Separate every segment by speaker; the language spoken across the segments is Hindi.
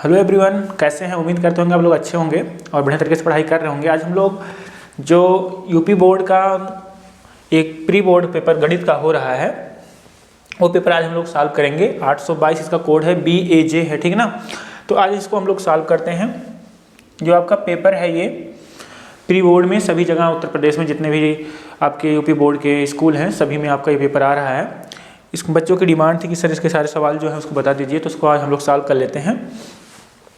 Speaker 1: हेलो एवरीवन, कैसे हैं? उम्मीद करते होंगे आप लोग अच्छे होंगे और बढ़िया तरीके से पढ़ाई कर रहे होंगे। आज हम लोग जो यूपी बोर्ड का एक प्री बोर्ड पेपर गणित का हो रहा है वो पेपर आज हम लोग सॉल्व करेंगे। 822 इसका कोड है, BAJ है, ठीक है ना। तो आज इसको हम लोग सॉल्व करते हैं। जो आपका पेपर है ये प्री बोर्ड में सभी जगह उत्तर प्रदेश में जितने भी आपके यूपी बोर्ड के स्कूल हैं सभी में आपका ये पेपर आ रहा है। इस बच्चों की डिमांड थी कि सर इसके सारे सवाल जो है उसको बता दीजिए, तो उसको आज हम लोग सॉल्व कर लेते हैं।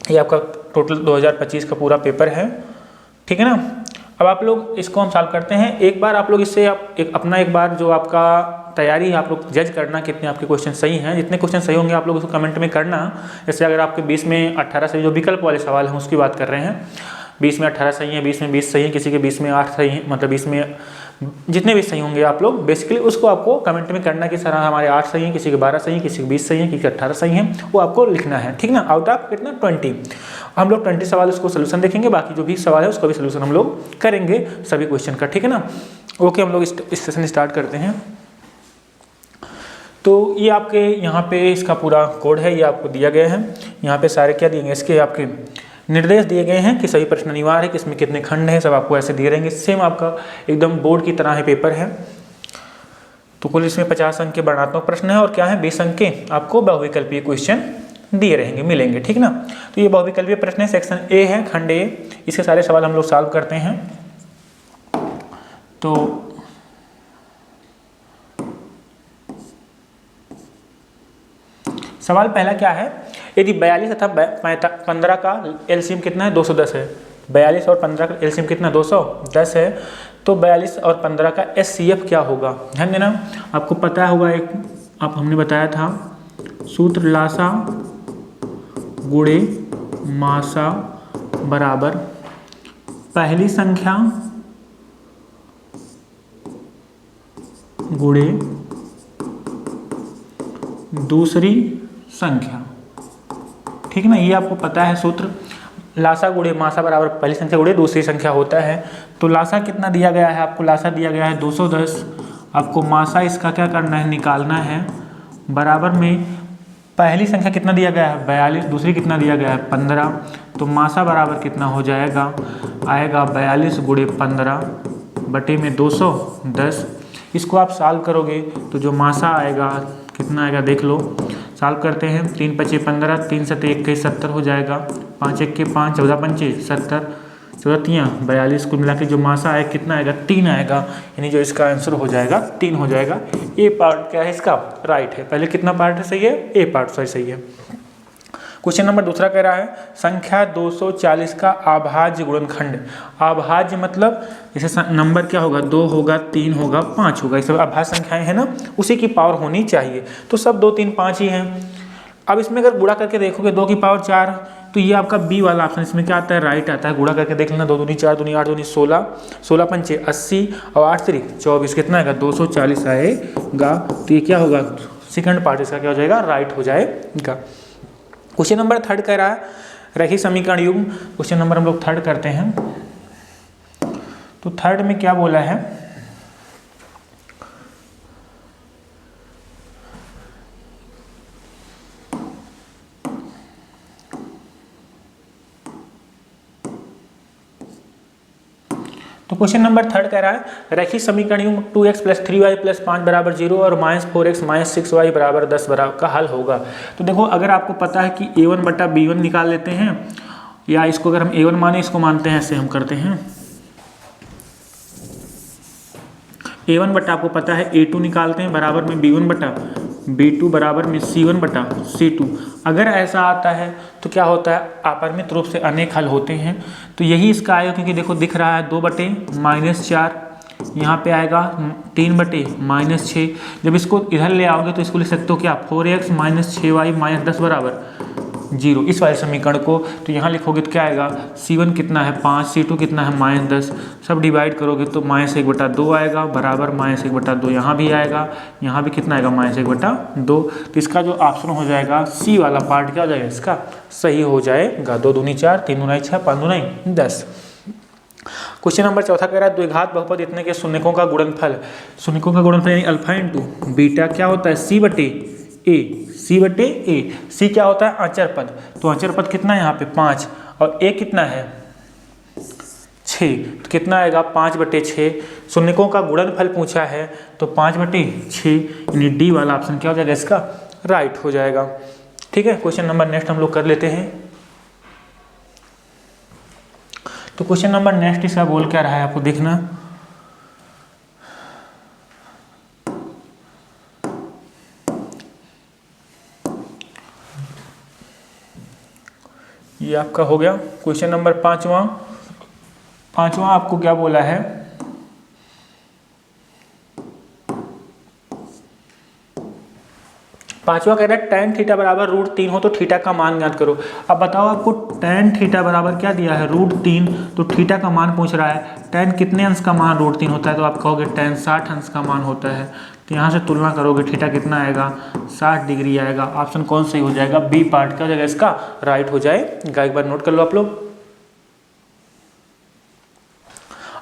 Speaker 1: ये आपका टोटल 2025 का पूरा पेपर है, ठीक है ना। अब आप लोग इसको हम सॉल्व करते हैं। एक बार आप लोग इससे अपना एक बार जो आपका तैयारी है आप लोग जज करना कितने आपके क्वेश्चन सही हैं। जितने क्वेश्चन सही होंगे आप लोग उसको कमेंट में करना। जैसे अगर आपके 20 में 18 सही, जो विकल्प वाले सवाल हैं उसकी बात कर रहे हैं, 20 में 18 सही है, 20 में 20 सही है, किसी के 20 में 8 सही है, मतलब 20 में जितने भी सही होंगे आप लोग बेसिकली उसको आपको कमेंट में करना कि सर हमारे 8 सही हैं, किसी के 12 सही हैं, किसी के 20 सही हैं, किसी के 18 सही हैं, वो आपको लिखना है, ठीक ना। आउट ऑफ कितना 20 हम लोग 20 सवाल उसको सोल्यूशन देखेंगे, बाकी जो भी सवाल है उसका भी सोल्यूशन हम लोग करेंगे सभी क्वेश्चन का, ठीक है ना। ओके, हम लोग इस सेशन स्टार्ट करते हैं। तो ये आपके यहाँ पे इसका पूरा कोड है, ये आपको दिया गया है। यहाँ पे सारे क्या दिए गए, इसके आपके निर्देश दिए गए हैं कि सभी प्रश्न अनिवार्य है, कि इसमें कितने खंड हैं, सब आपको ऐसे दिए रहेंगे। सेम आपका एकदम बोर्ड की तरह है पेपर है। तो कुल इसमें 50 अंक के वर्णनात्मक प्रश्न है और क्या है 20 अंक के आपको बहुविकल्पीय क्वेश्चन दिए रहेंगे, मिलेंगे, ठीक ना। तो ये बहुविकल्पीय प्रश्न है, सेक्शन ए है, खंड ए। इसके सारे सवाल हम लोग सॉल्व करते हैं। तो सवाल पहला क्या है, यदि 42 तथा 15 का एलसीएम कितना है, 210 है। 42 और 15 का एलसीएम कितना 210 है। तो 42 और 15 का एचसीएफ क्या होगा, ध्यान देना। आपको पता होगा, एक आप हमने बताया था सूत्र लासा गुणे मासा बराबर पहली संख्या गुणे दूसरी संख्या, ठीक ना। ये आपको पता है सूत्र, लासा गुणे मासा बराबर पहली संख्या गुणे दूसरी संख्या होता है। तो लासा कितना दिया गया है आपको, लासा दिया गया है 210। आपको मासा इसका क्या करना है, निकालना है। बराबर में पहली संख्या कितना दिया गया है 42, दूसरी कितना दिया गया है 15। तो मासा बराबर कितना हो जाएगा, आएगा 42 गुणे 15 बटे में 210। इसको आप सॉल्व करोगे तो जो मासा आएगा कितना आएगा देख लो। सॉल्व करते हैं, 3 पचे 15, 3 सते 21 70 हो जाएगा, 5 एक के 5, 14 पंचे 70, 14 तियाँ 42। कुल मिला के जो मासा आएगा कितना आएगा 3 आएगा, यानी जो इसका आंसर हो जाएगा 3 हो जाएगा। ए पार्ट क्या है इसका, राइट है। पहले कितना पार्ट है सही है, ए पार्ट सही है। क्वेश्चन नंबर दूसरा कह रहा है संख्या 240 का अभाज्य गुणनखंड। अभाज्य मतलब जैसे नंबर क्या होगा, 2 होगा, 3 होगा, 5 होगा, ये सब अभाज्य संख्याएं हैं ना, उसी की पावर होनी चाहिए। तो सब 2 3 5 ही हैं। अब इसमें अगर गुणा करके देखोगे 2 की पावर 4, तो ये आपका बी वाला ऑप्शन इसमें क्या आता है, राइट आता है। गुणा करके देख लेना, 2 दूनी 4, दूनी 8, दूनी 16, 16 पंचे 80 और 8 3 24, कितना आएगा 240 आएगा। तो ये क्या होगा, सेकंड पार्ट इसका क्या हो जाएगा, राइट हो जाएगा। क्वेश्चन नंबर थर्ड कह रहा है रैखिक समीकरण युग्म। क्वेश्चन नंबर हम लोग थर्ड करते हैं। तो थर्ड में क्या बोला है, तो क्वेश्चन नंबर थर्ड कह रहा है रैखिक समीकरण युग्म 2x + 3y + 5 = 0 और -4x - 6y = 10 का हल होगा। तो देखो, अगर आपको पता है कि a1 बटा b1 निकाल लेते हैं, या इसको अगर हम a1 माने, इसको मानते हैं, ऐसे हम करते हैं। a1 बटा आपको पता है a2 निकालते हैं, बराबर में b1 बटा b2 बराबर में c1 बटा c2। अगर ऐसा आता है तो क्या होता है, अपरिमित रूप से अनेक हल होते हैं। तो यही इसका आएगा, क्योंकि देखो दिख रहा है 2 बटे -4, यहाँ पे आएगा 3 बटे -6। जब इसको इधर ले आओगे तो इसको लिख सकते हो क्या, 4x - 6y - 10 बराबर 0, इस वाले समीकरण को। तो यहाँ लिखोगे तो क्या आएगा, c1 कितना है 5, c2 कितना है -10, सब डिवाइड करोगे तो -1/2 आएगा, बराबर -1/2 यहाँ भी आएगा, यहाँ भी कितना आएगा -1/2। तो इसका जो ऑप्शन हो जाएगा सी वाला पार्ट क्या हो जाएगा, इसका सही हो जाएगा। 2 दूनी 4, 3 दूनी 6, 5 दूनी 10। क्वेश्चन नंबर चौथा कह रहा है द्विघात बहुपद इतने के शून्यकों का गुणनफल। शून्यकों का गुणनफल यानी अल्फा इंटू बीटा क्या होता है, सी बटे ए, सी बटे ए। सी क्या होता है? अचर पद। तो अचर पद कितना है यहाँ पे? 5, और ए कितना है? 6। तो कितना आएगा? 5 बटे 6। शून्यकों का गुणनफल पूछा है तो 5 बटे 6, यानी डी वाला ऑप्शन क्या हो जाएगा इसका? राइट हो जाएगा। ठीक है, क्वेश्चन नंबर नेक्स्ट हम लोग कर लेते हैं। तो क्वेश्चन नंबर नेक्स्ट इसका बोल क्या रहा है आपको देखना। ये आपका हो गया क्वेश्चन नंबर 5वां। आपको क्या बोला है? पांचवा कह रहा है tan थीटा बराबर √3 हो तो थीटा का मान ज्ञात करो। अब बताओ आपको tan थीटा बराबर क्या दिया है? √3। तो थीटा का मान पूछ रहा है। tan कितने अंश का मान √3 होता है? तो आप कहोगे tan 60 अंश का मान होता है। तो यहाँ से तुलना करोगे, थीटा कितना आएगा? 60 डिग्री आएगा। ऑप्शन कौन सही हो जाएगा? बी पार्ट क्या हो जाएगा इसका? राइट हो जाएगा। एक बार नोट कर लो आप लोग।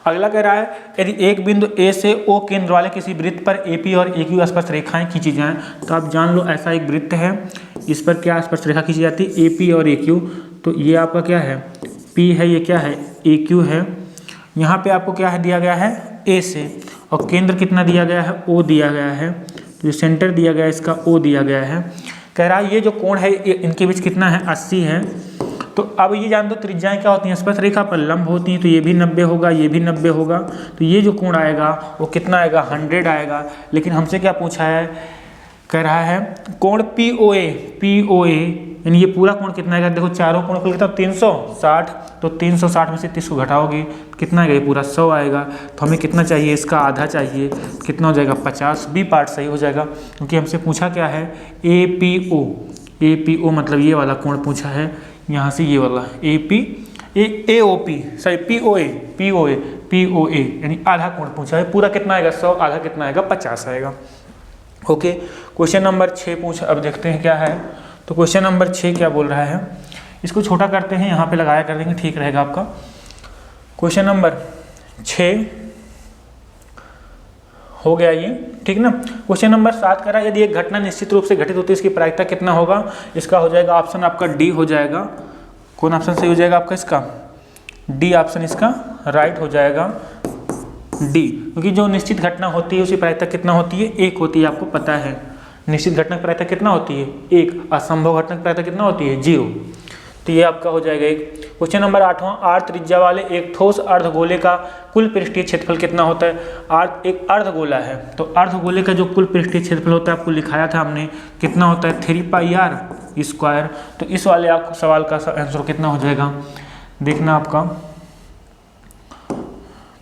Speaker 1: अगला कह रहा है यदि एक बिंदु ए से ओ केंद्र वाले किसी वृत्त पर AP और AQ स्पर्श रेखाएं खींची जाएं, तो आप जान लो ऐसा एक वृत्त है, इस पर क्या स्पर्श रेखा खींची जाती है? AP और AQ। तो ये आपका क्या है? P है, ये क्या है? AQ है। यहाँ पे आपको क्या है दिया गया है? A से, और केंद्र कितना दिया गया है? O दिया गया है। तो ये सेंटर दिया गया है इसका, O दिया गया है। कह रहा है ये जो कोण है इनके बीच कितना है? 80 है। तो अब ये जान दो त्रिज्याएं क्या होती हैं? स्पर्श रेखा पर लंब होती हैं। तो ये भी 90 होगा, ये भी 90 होगा। तो ये जो कोण आएगा वो कितना आएगा? 100 आएगा। लेकिन हमसे क्या पूछा है? कह रहा है कोण POA यानी ये पूरा कोण कितना आएगा? देखो चारों कोण को कितना? 360। तो 360 में से 30 को घटाओगे कितना आएगा? ये पूरा 100 आएगा। तो हमें कितना चाहिए? इसका आधा चाहिए। कितना हो जाएगा? 50। बी पार्ट सही हो जाएगा, क्योंकि हमसे पूछा क्या है? APO मतलब ये वाला कोण पूछा है। यहाँ से ये वाला POA यानी आधा कोण पूछा है। पूरा कितना आएगा? 100। आधा कितना आएगा? 50 आएगा। ओके, क्वेश्चन नंबर 6 पूछा। अब देखते हैं क्या है। तो क्वेश्चन नंबर 6 क्या बोल रहा है? इसको छोटा करते हैं, यहाँ पे लगाया कर देंगे, ठीक रहेगा आपका। क्वेश्चन नंबर 6 हो गया ये, ठीक ना। क्वेश्चन नंबर 7 करा, यदि एक घटना निश्चित रूप से घटित होती है इसकी प्रायिकता कितना होगा? इसका हो जाएगा ऑप्शन आपका डी हो जाएगा। कौन ऑप्शन सही हो जाएगा आपका? इसका डी ऑप्शन इसका राइट हो जाएगा, डी। क्योंकि जो निश्चित घटना होती है उसकी प्रायिकता कितना होती है? 1 होती है। आपको पता है निश्चित घटना की प्रायिकता कितना होती है? 1। असंभव घटना की प्रायिकता कितना होती है? 0। तो ये आपका हो जाएगा 1। क्वेश्चन नंबर 8वां, r त्रिज्या वाले एक ठोस अर्धगोले का कुल पृष्ठीय क्षेत्रफल कितना होता है? एक अर्धगोला है, तो अर्धगोले का जो कुल पृष्ठीय क्षेत्रफल होता है आपको लिखाया था हमने, कितना होता है? 3πr²। तो इस वाले आपको सवाल का आंसर कितना हो जाएगा देखना आपका।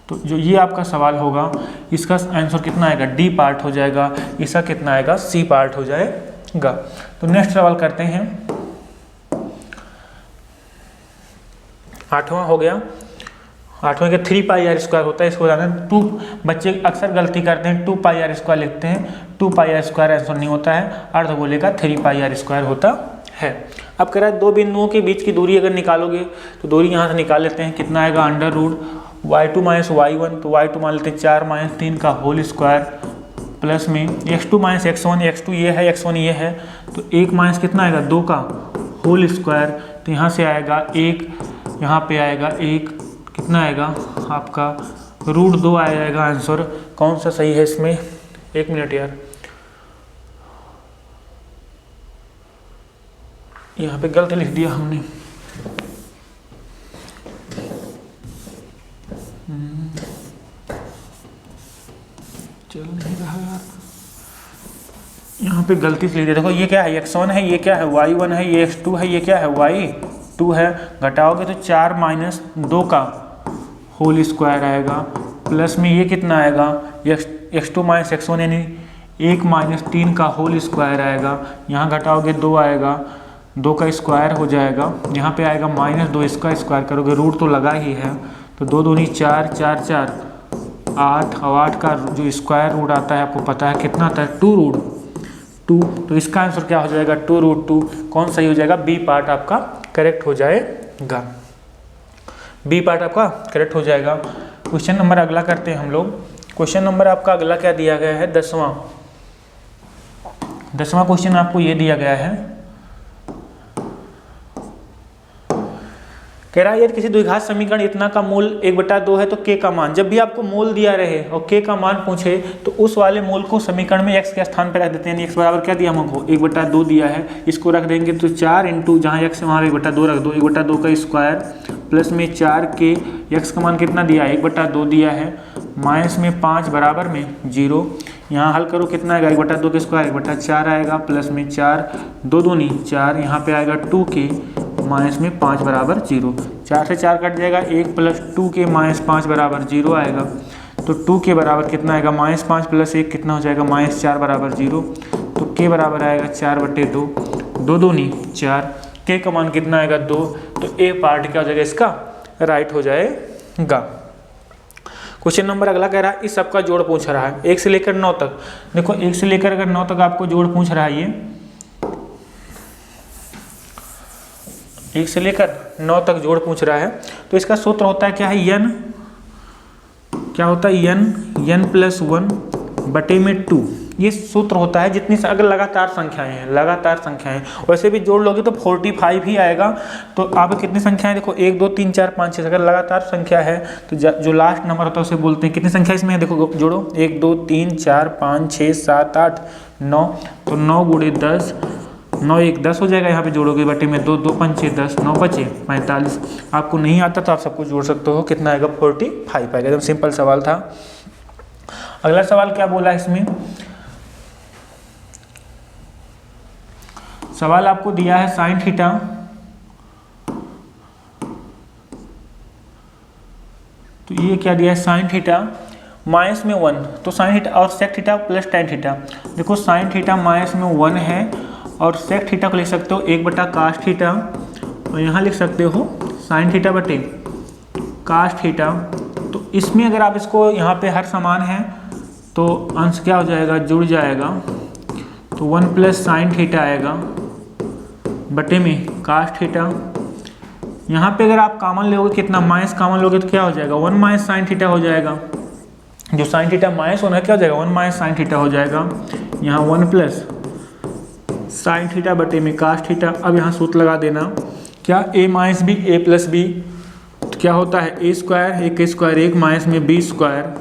Speaker 1: तो जो ये आपका सवाल होगा इसका आंसर कितना आएगा? डी पार्ट हो जाएगा। इसका कितना आएगा? सी पार्ट हो जाएगा। तो नेक्स्ट सवाल करते हैं। 8वां हो गया। 8वें का 3πr² होता है, इसको बताना 2। बच्चे अक्सर गलती करते हैं, 2πr² लिखते हैं। 2πr² आंसर नहीं होता है, अर्धगोले का 3πr² होता है। अब कह रहा है दो बिंदुओं के बीच की दूरी अगर निकालोगे तो दूरी यहाँ से निकाल लेते हैं, कितना आएगा? √y2 - y1। तो y2 मान लेते हैं 4 - 3 का होल स्क्वायर, प्लस में x2 - x1। x2 ये है, x1 ये है, तो 1 माइनस कितना आएगा? 2 का होल स्क्वायर। तो यहाँ से आएगा 1, यहाँ पे आएगा 1, कितना आएगा आपका? √2 आ जाएगा आंसर। कौन सा सही है इसमें? 1 मिनट यार, यहाँ पे गलत लिख दिया हमने। चल नहीं रहा यार, यहाँ पे गलती से लिख दिया। देखो ये क्या है? x1 है, ये क्या है? y1 है, ये x2 है, ये क्या है? y2 है। घटाओगे तो 4 - 2 का होल स्क्वायर आएगा, प्लस में ये कितना आएगा? x2 - x1 यानी 1 - 3 का होल स्क्वायर आएगा। यहाँ घटाओगे 2 आएगा, 2 का स्क्वायर हो जाएगा। यहाँ पे आएगा -2, इसका स्क्वायर करोगे, रूट तो लगा ही है, तो 2 दूनी 4, 4 4 8, और 8 का जो स्क्वायर रूट आता है आपको पता है कितना आता है? 2√2। तो इसका आंसर क्या हो जाएगा? 2√2। कौन सही हो जाएगा? बी पार्ट आपका करेक्ट हो जाएगा। बी पार्ट आपका करेक्ट हो जाएगा। क्वेश्चन नंबर अगला करते हैं हम लोग। क्वेश्चन नंबर आपका अगला क्या दिया गया है? 10वां। 10वां क्वेश्चन आपको ये दिया गया है, कह रहा है यदि किसी द्विघात समीकरण इतना का मूल 1/2 है तो k का मान, जब भी आपको मूल दिया रहे और k का मान पूछे तो उस वाले मूल को समीकरण में x के स्थान पर रख देते हैं। x बराबर क्या दिया हमको 1/2 दिया है, इसको रख देंगे तो 4 इंटू जहाँ x है वहाँ 1/2 रख दो, 1/2 का स्क्वायर प्लस में 4k, x का मान कितना दिया है 1/2 दिया है, माइनस में 5 बराबर में 0, यहाँ हल करो कितना आएगा 1/2 के स्क्वायर 1/4 आएगा, प्लस में 4 2 दूनी 4, यहाँ पे आएगा 2k माइनस में 5 बराबर 0, 4 से 4 कट जाएगा 1 प्लस 2k माइनस 5 बराबर 0 आएगा, तो 2k बराबर कितना आएगा -5 प्लस 1 कितना हो जाएगा -4 बराबर 0, तो k बराबर आएगा 4/2, 2 दूनी 4, k का मान कितना आएगा 2, तो a पार्ट क्या हो जाएगा इसका राइट हो जाएगा। क्वेश्चन नंबर अगला कह रहा है इस सब का जोड़ पूछ रहा है 1 से लेकर 9 तक। देखो 1 से लेकर अगर 9 तक आपको जोड़ पूछ रहा है, ये 1 से लेकर 9 तक जोड़ पूछ रहा है, तो इसका सूत्र होता है क्या है n, क्या होता है n प्लस 1 बटे में 2, ये सूत्र होता है जितनी अगर लगातार संख्याएं वैसे भी जोड़ लोगे तो 45 ही आएगा। तो आप कितनी संख्याएं देखो 1 2 3 4 5 6, अगर लगातार संख्या है तो जो लास्ट नंबर होता है उसे बोलते हैं। कितनी संख्या इसमें है देखो जोड़ो 1 2 3 4 5 6 7 8 9, तो 9 गुणे 10, 9 1 10 हो जाएगा, यहाँ पे जोड़ोगे बटे में 2 2 5 6 10, 9 बचे 45। आपको नहीं आता तो आप सब कुछ जोड़ सकते हो, कितना आएगा 45 आएगा। एकदम सिंपल सवाल था। अगला सवाल क्या बोला इसमें, सवाल आपको दिया है साइन थीटा, तो ये क्या दिया है साइन थीटा माइनस में 1, तो साइन थीटा और sec theta plus tan theta. देखो साइन थीटा माइनस में 1 है और सेक थीटा को लिख सकते हो 1/cos थीटा, और यहाँ लिख सकते हो साइन थीटा बटे कास थीटा। तो इसमें अगर आप इसको यहाँ पे हर समान है तो अंश क्या हो जाएगा जुड़ जाएगा, तो 1 प्लस साइन थीटा आएगा बटे में कास थीटा। यहाँ पे अगर आप कॉमन लोगे कितना माइनस कॉमन लोगे तो क्या हो जाएगा 1 माइनस साइन थीटा हो जाएगा, जो साइन थीटा माइनस होना है क्या हो जाएगा 1 माइनस साइन थीटा हो जाएगा। यहाँ 1 प्लस साइन थीटा बटे में कास थीटा। अब यहाँ सूत्र लगा देना क्या a minus B a plus B, तो क्या होता है a स्क्वायर 1 स्क्वायर 1 माइनस में b स्क्वायर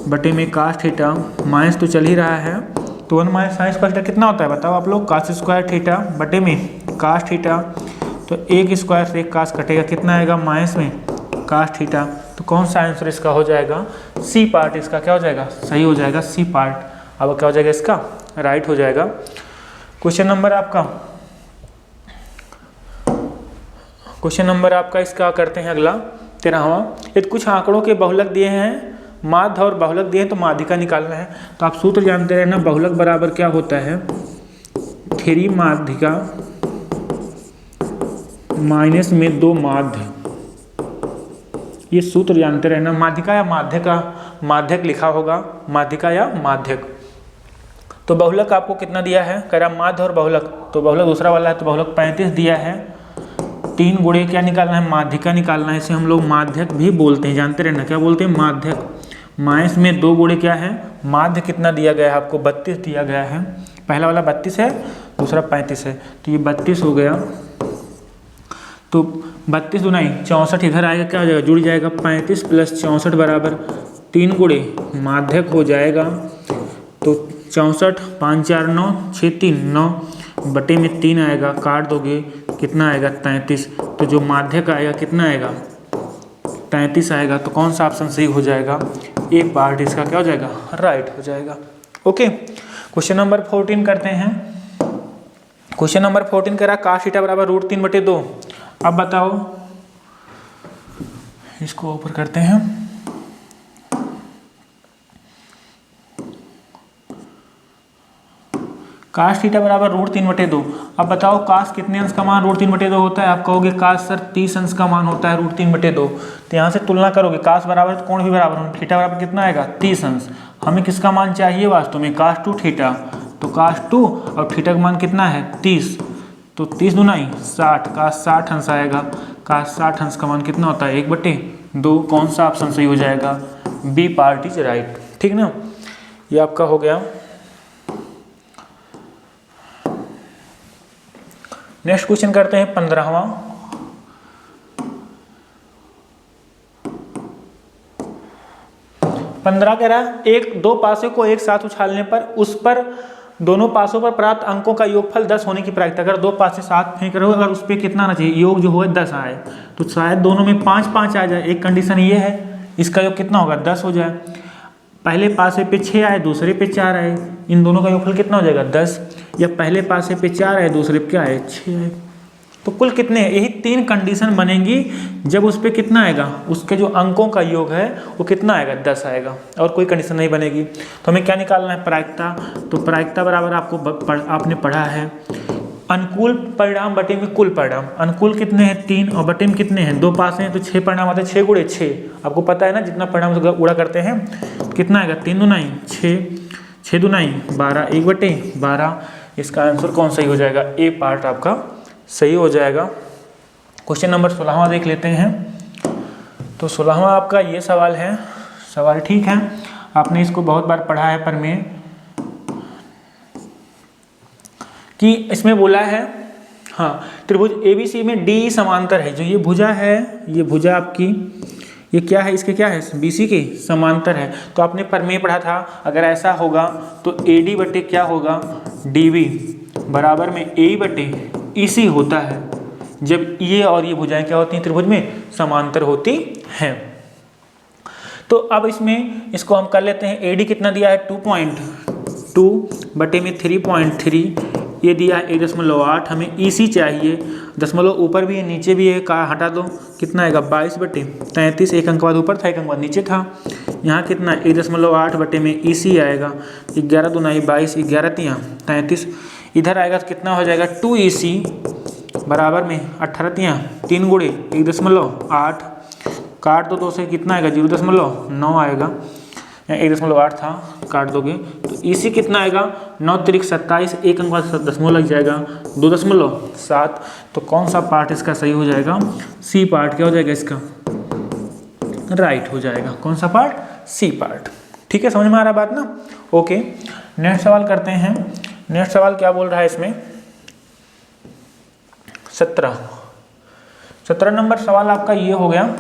Speaker 1: बटे में कास थीटा, माइनस तो चल ही रहा है, तो 1 माइनस साइन स्क्वायर थीटा कितना होता है बताओ आप लोग, कास स्क्वायर थीटा बटे में कास थीटा, तो 1 स्क्वायर से 1 कास कटेगा कितना आएगा माइनस में कास थीटा। तो कौन सा आंसर इसका हो जाएगा सी पार्ट, इसका क्या हो जाएगा सही हो जाएगा सी पार्ट। अब क्या हो जाएगा इसका राइट हो जाएगा। क्वेश्चन नंबर आपका इसका करते हैं अगला 13वां। यदि कुछ आंकड़ों के बहुलक दिए हैं, माध्य और बहुलक दिए हैं तो माध्यिका निकालना है। तो आप सूत्र जानते रहना, बहुलक बराबर क्या होता है 3 माध्यिका माइनस में 2 माध्य, ये सूत्र जानते रहना। माध्यिका या माध्यक लिखा होगा, माध्यिका या माध्यक। तो बहुलक आपको कितना दिया है, कह रहा माध्य और बहुलक, तो बहुलक दूसरा वाला है तो बहुलक 35 दिया है। 3 गुणे क्या निकालना है माध्यिका निकालना है, इसे हम लोग माध्यक भी बोलते हैं, जानते रहना क्या बोलते हैं माध्यक। माइनस में 2 गुणे क्या है माध्य, कितना दिया गया है आपको 32 दिया गया है, पहला वाला 32 है दूसरा 35 है, तो ये 32 हो गया। तो 32 दुनाई 64 इधर आएगा क्या हो जाएगा जुड़ जाएगा 35 प्लस 64 बराबर 3 गुणे माध्यक हो जाएगा। तो 64 5 4 9 6 3 9 बटे में 3 आएगा, काट दोगे कितना आएगा 33, तो जो माध्यक आएगा कितना आएगा 33 आएगा। तो कौन सा ऑप्शन सही हो जाएगा, ए पार्ट इसका क्या हो जाएगा राइट हो जाएगा। ओके क्वेश्चन नंबर 14 करते हैं। क्वेश्चन नंबर 14 कह रहा कास थीटा बराबर √3/2। अब बताओ, इसको ऊपर करते हैं। कास थीटा बराबर √3/2। अब बताओ कास कितने अंश का मान √3/2 होता है। आप कहोगे कास सर 30 अंश का मान होता है √3/2। तो यहाँ से तुलना करोगे, कास बराबर तो कोण भी बराबर हो, थीटा बराबर कितना आएगा 30 अंश। हमें किसका मान चाहिए वास्तव में cos 2 थीटा, तो cos 2 और थीटा का मान कितना है 30, तो 30 दुनाई 60, cos 60 अंश आएगा। cos 60 अंश का मान कितना होता है 1/2। कौन सा ऑप्शन सही हो जाएगा, बी पार्ट इज राइट। ठीक ना, ये आपका हो गया नेक्स्ट क्वेश्चन करते हैं 15वां। पंद्रह कह रहा है एक दो पासों को एक साथ उछालने पर उस पर दोनों पासों पर प्राप्त अंकों का योगफल 10 होने की प्रायिकता। अगर दो पासे साथ फेंक रहे हो, अगर उस पर कितना आना चाहिए, योग जो हो 10 आए, तो शायद दोनों में 5-5 आ जाए। एक कंडीशन ये है, इसका योग कितना होगा 10 हो जाए। पहले पासे पे 6 आए, दूसरे पे 4 आए, इन दोनों का योगफल कितना हो जाएगा 10। या पहले पासे पे 4 आए, दूसरे पे क्या आए 6 आए, तो कुल कितने, यही 3 कंडीशन बनेंगी जब उस पर कितना आएगा, उसके जो अंकों का योग है वो कितना आएगा 10 आएगा, और कोई कंडीशन नहीं बनेगी। तो हमें क्या निकालना है, प्रायिकता। तो प्रायिकता बराबर आपने पढ़ा है अनुकूल परिणाम बटे में कुल परिणाम। अनुकूल कितने हैं 3 और बटे में कितने हैं 2 पास हैं, तो 6 परिणाम आते हैं। 6 गुणे 6 आपको पता है ना, जितना परिणाम उड़ा करते हैं कितना आएगा 3 दूनाई 6, 6 दूनाई 12, 1/12। इसका आंसर कौन सही हो जाएगा, ए पार्ट आपका सही हो जाएगा। क्वेश्चन नंबर 16वां देख लेते हैं। तो 16वां आपका ये सवाल है, सवाल ठीक है, आपने इसको बहुत बार पढ़ा है पर मैं कि इसमें बोला है, हाँ त्रिभुज ABC में D समांतर है। जो ये भुजा है, ये भुजा आपकी ये क्या है, इसके क्या है BC के समांतर है। तो आपने प्रमेय पढ़ा था, अगर ऐसा होगा तो AD बटे क्या होगा DB बराबर में AE बटे EC होता है, जब ये और ये भुजाएं क्या होती हैं त्रिभुज में समांतर होती हैं। तो अब इसमें इसको हम कर लेते हैं। AD कितना दिया है 2.2 बटे में 3.3, ये दिया है 1.8। हमें EC चाहिए, दशमलव ऊपर भी है नीचे भी है, का हटा दो कितना आएगा 22 बटे 33। एक अंक बाद ऊपर था, एक अंक बाद नीचे था। यहाँ कितना 1.8 बटे में EC आएगा 11 दूनाई 22, 11 तियाँ 33। इधर आएगा तो कितना हो जाएगा 2EC बराबर में 18 तियाँ 3 गुणे 1.8, काट दो 2 से कितना आएगा 0.9 आएगा, 1.8 था काट दोगे तो EC कितना आएगा 9 तिरिक 27, एक अंक बाद दशमलव लग जाएगा 2.7। तो कौन सा पार्ट इसका सही हो जाएगा, C पार्ट क्या हो जाएगा इसका राइट हो जाएगा। कौन सा पार्ट, C पार्ट। ठीक है, समझ में आ रहा बात ना। ओके, नेक्स्ट सवाल करते हैं। नेक्स्ट सवाल क्या बोल रहा है इसमें 17 नंबर सवाल आपका ये हो गया।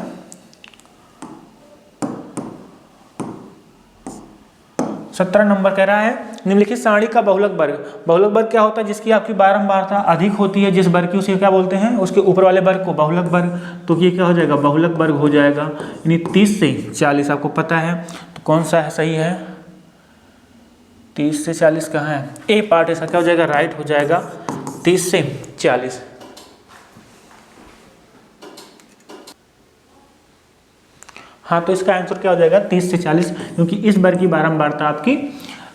Speaker 1: 17 नंबर कह रहा है निम्नलिखित सारणी का बहुलक वर्ग। बहुलक वर्ग क्या होता है, जिसकी आपकी बारंबारता अधिक होती है जिस वर्ग की, उसे क्या बोलते हैं, उसके ऊपर वाले वर्ग को बहुलक वर्ग। तो ये क्या हो जाएगा बहुलक वर्ग हो जाएगा, यानी 30 से 40 आपको पता है। तो कौन सा है सही है, 30 से 40 कहाँ है, ए पार्ट ऐसा क्या हो जाएगा राइट हो जाएगा 30 से 40। हाँ, तो इसका आंसर क्या हो जाएगा 30 से 40, क्योंकि इस वर्ग की बारंबारता आपकी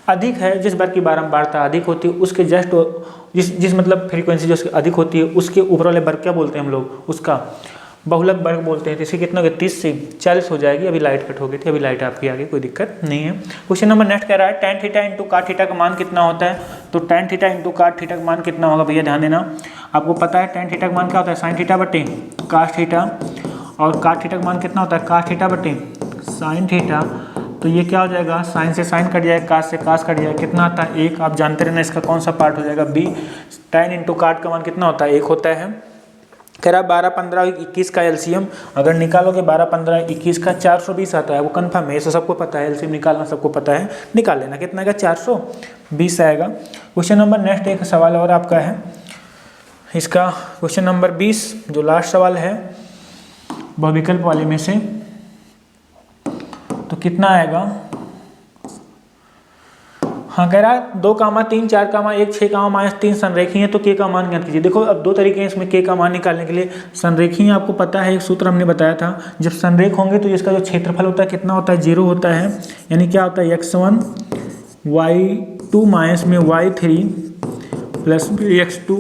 Speaker 1: अधिक है। जिस वर्ग की बारंबारता अधिक होती है उसके जस्ट जिस मतलब फ्रीक्वेंसी जो उसकी अधिक होती है उसके ऊपर वाले वर्ग क्या बोलते हैं हम लोग, उसका बहुलक वर्ग बोलते हैं। तो इसकी कितना हो गया 30 से 40 हो जाएगी। अभी लाइट कट हो गई थी, अभी लाइट आपकी आगे, कोई दिक्कत नहीं है। क्वेश्चन नंबर नेक्स्ट कह रहा है tan थीटा इंटू काट थीटा का मान कितना होता है। तो tan थीटा इंटू काट थीटा का मान कितना होगा भैया, ध्यान देना। आपको पता है tan थीटा का मान क्या होता है साइन थीटा बटे काट थीटा, और काट थीटा का मान कितना होता है काट थीटा बटे साइन थीटा। तो ये क्या हो जाएगा, साइन से साइन कट जाएगा, काट से काट कट जाएगा, कितना आता है 1। आप जानते रहना इसका कौन सा पार्ट हो जाएगा बी। tan इंटू काट का मान कितना होता है 1 होता है। कह रहा 12, 15, 21 का एलसीएम अगर निकालोगे 12, 15, 21 का 420 आता है, वो कन्फर्म है, ये सबको पता है, एलसीएम निकालना सबको पता है, निकाल लेना कितना आएगा 420 आएगा। क्वेश्चन नंबर नेक्स्ट एक सवाल और आपका है, इसका क्वेश्चन नंबर 20 जो लास्ट सवाल है बहुविकल्प वाले में से, तो कितना आएगा। हाँ, कह रहा है 2, 3, 4, 1, 6, -3 संरेखीय है, तो के का मान ज्ञात कीजिए। देखो अब दो तरीके हैं इसमें के का मान निकालने के लिए। संरेखीय आपको पता है, एक सूत्र हमने बताया था, जब संरेख होंगे तो इसका जो क्षेत्रफल होता है कितना होता है 0 होता है, यानी क्या होता है x1 y2 माइनस में y3 plus x2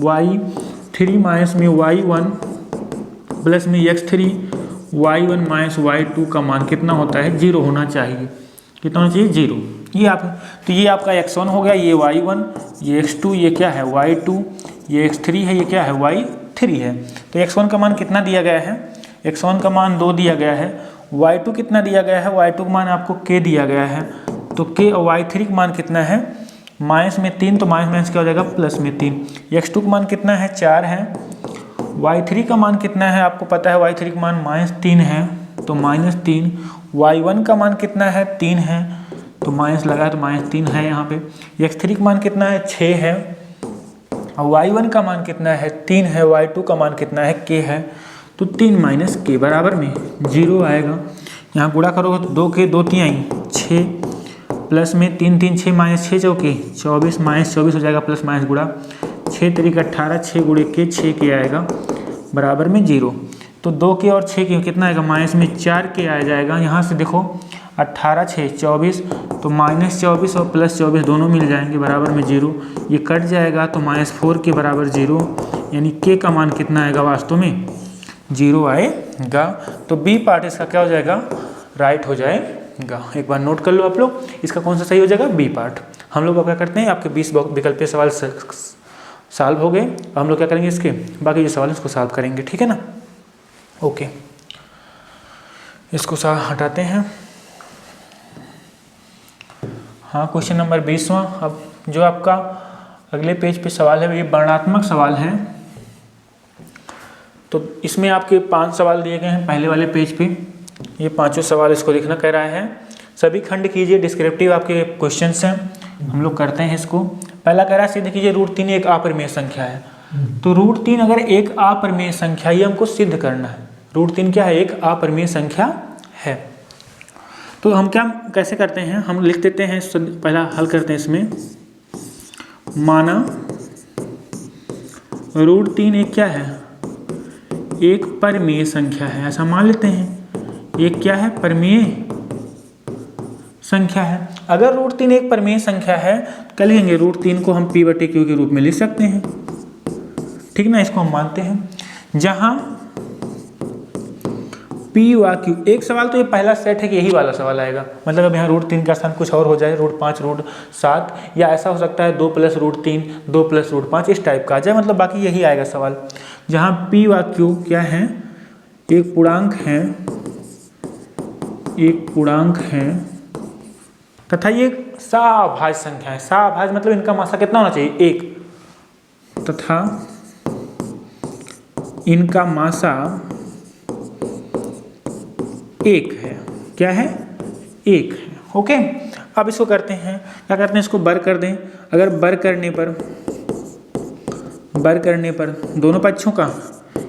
Speaker 1: y3 minus में y1 प्लस में x3 y1 माइनस y2 का मान कितना होता है 0 होना चाहिए। कितना होना चाहिए 0। ये आप, तो ये आपका x1 हो गया, ये y1, ये x2, ये क्या है y2, ये x3 है, ये क्या है y3 है। तो x1 का मान कितना दिया गया है, x1 का मान 2 दिया गया है। y2 कितना दिया गया है, y2 का मान आपको k दिया गया है। तो k और y3 का मान कितना है माइनस में 3 तो माइनस माइनस क्या हो जाएगा प्लस में 3। x2 का मान कितना है 4 है। y3 का मान कितना है आपको पता है, y3 का मान -3 है तो -3। y1 का मान कितना है 3 है तो माइनस लगा तो -3 है यहाँ पे। x3 का मान कितना है 6 है और y1 का मान कितना है 3 है, y2 का मान कितना है k है तो 3 माइनस k बराबर में 0 आएगा। यहाँ गुणा करोगे तो 2 के 2 3 6 प्लस में 3 3 6 माइनस 6 चौके 24 माइनस 24 हो जाएगा प्लस माइनस गुणा 6 तरीका 18 6 गुणे के 6 के आएगा बराबर में 0। तो 2 के और 6 के कितना आएगा माइनस में 4 के आ जाएगा। यहाँ से देखो 18 6 24 तो -24 और +24 दोनों मिल जाएंगे बराबर में 0। ये कट जाएगा तो -4 के बराबर 0, यानी के का मान कितना आएगा वास्तव में 0 आएगा। तो बी पार्ट इसका क्या हो जाएगा राइट हो जाएगा। एक बार नोट कर लो आप लोग, इसका कौन सा सही हो जाएगा बी पार्ट। हम लोग क्या करते हैं आपके 20 विकल्प सवाल सॉल्व हो गए। हम लोग क्या करेंगे इसके बाकी जो सवाल है उसको सॉल्व करेंगे, ठीक है ना। ओके इसको हटाते हैं। हाँ क्वेश्चन नंबर 20वां। अब जो आपका अगले पेज पे सवाल है ये वर्णनात्मक सवाल है। तो इसमें आपके 5 सवाल दिए गए हैं पहले वाले पेज पे। ये 5 सवाल इसको लिखना कह रहा है। सभी खंड कीजिए, डिस्क्रिप्टिव आपके क्वेश्चंस हैं, हम लोग करते हैं इसको। पहला कह रहा है सिद्ध कीजिए √3 एक अपरिमेय संख्या है। तो √3 अगर एक अपरिमेय संख्या ये हमको सिद्ध करना है। √3 क्या है एक अपरिमेय संख्या है। तो हम क्या कैसे करते हैं, हम लिख देते हैं पहला हल करते हैं इसमें। माना √3 एक क्या है एक परिमेय संख्या है, ऐसा मान लेते हैं। एक क्या है परिमेय संख्या है। अगर √3 एक परिमेय संख्या है तो क्या लिखेंगे √3 को हम p/q के रूप में लिख सकते हैं, ठीक ना। इसको हम मानते हैं जहां p व q एक सवाल तो ये पहला सेट है कि यही वाला सवाल आएगा। मतलब अब यहाँ √3 का स्थान कुछ और हो जाए √5 √7 या ऐसा हो सकता है 2 + √3 2 + √5 इस टाइप का आ जाए, मतलब बाकी यही आएगा सवाल। जहाँ p व q क्या है एक पूर्णांक है तथा ये सहाभाज्य संख्या है। सहाभाज्य मतलब इनका मासा कितना होना चाहिए 1 तथा इनका मासा 1 है। क्या है 1 है। ओके अब इसको करते हैं क्या करते हैं इसको बर कर दें। अगर बर करने पर दोनों पक्षों का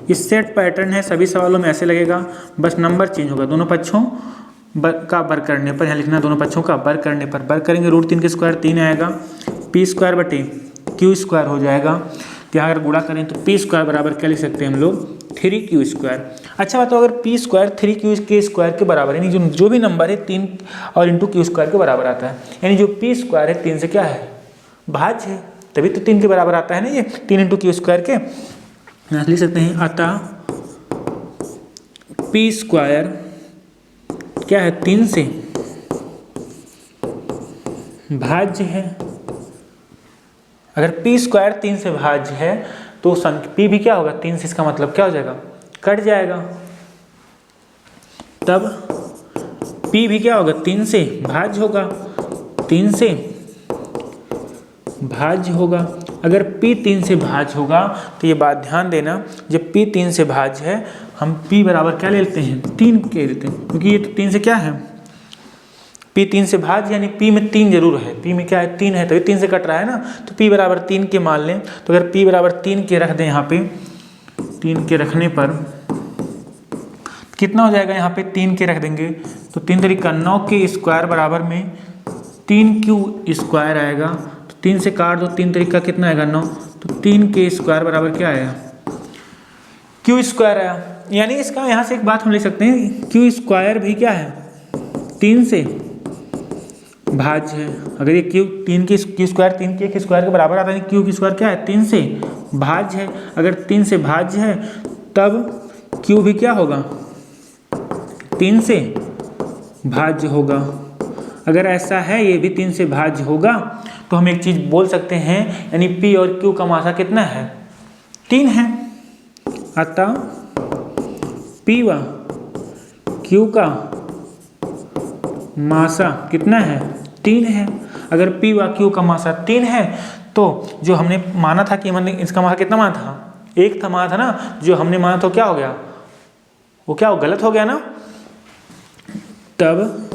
Speaker 1: इस सेट पैटर्न है, सभी सवालों में ऐसे लगेगा, बस नंबर चेंज होगा। दोनों पक्षों का बर करने पर यहाँ लिखना दोनों पक्षों का बर करने पर बर करेंगे √3 के स्क्वायर 3 आएगा, p² हो जाएगा। तो यहाँ अगर गुणा करें तो p² बराबर क्या लिख सकते हैं हम लोग 3q²। अच्छा बताओ अगर p² 3q² के बराबर यानी जो भी नंबर है 3 और इंटू q² के बराबर आता है, यानी जो p² है 3 से क्या है भाज्य है, तभी तो 3 के बराबर आता है ना ये 3 × q² के। यहाँ लिख सकते हैं अतः p² क्या है 3 से भाज्य है। अगर p² 3 से भाज्य है तो p भी क्या होगा 3 से, इसका मतलब क्या हो जाएगा कट जाएगा। तब p भी क्या होगा 3 से भाज्य होगा, 3 से भाज्य होगा। अगर p 3 से भाज्य होगा तो ये बात ध्यान देना, जब p 3 से भाज्य है हम p बराबर क्या ले लेते हैं 3 के लेते हैं, क्योंकि ये तो 3 से क्या है p 3 से भाज्य यानी p में 3 जरूर है, p में क्या है 3 है, तभी 3 से कट रहा है ना। तो p बराबर 3 के मान लें। तो अगर p बराबर 3 के रख दें यहाँ पे, 3 के रखने पर कितना हो जाएगा, यहाँ पे 3 के रख देंगे तो 3 तरीका 9 के स्क्वायर बराबर में 3q² आएगा। तो 3 से काट दो, 3 तरीका कितना आएगा 9, तो 3 के स्क्वायर बराबर क्या आएगा q² आया। यानी इसका यहाँ से एक बात हम ले सकते हैं q² भी क्या है 3 से भाज्य है। अगर ये q² 3 के स्क्वायर के बराबर आता है, q² क्या है 3 से भाज्य है। अगर 3 से भाज्य है तब q भी क्या होगा 3 से भाज्य होगा। अगर ऐसा है ये भी 3 से भाज्य होगा तो हम एक चीज़ बोल सकते हैं, यानी p और q का मासा कितना है 3 है। अतः p व q का मासा कितना है 3 है। अगर पी व क्यू का मासा 3 है तो जो हमने माना था कि हमने इसका मासा कितना माना था, 1 था माना था ना, जो हमने माना तो क्या हो गया, वो क्या हो गलत हो गया ना। तब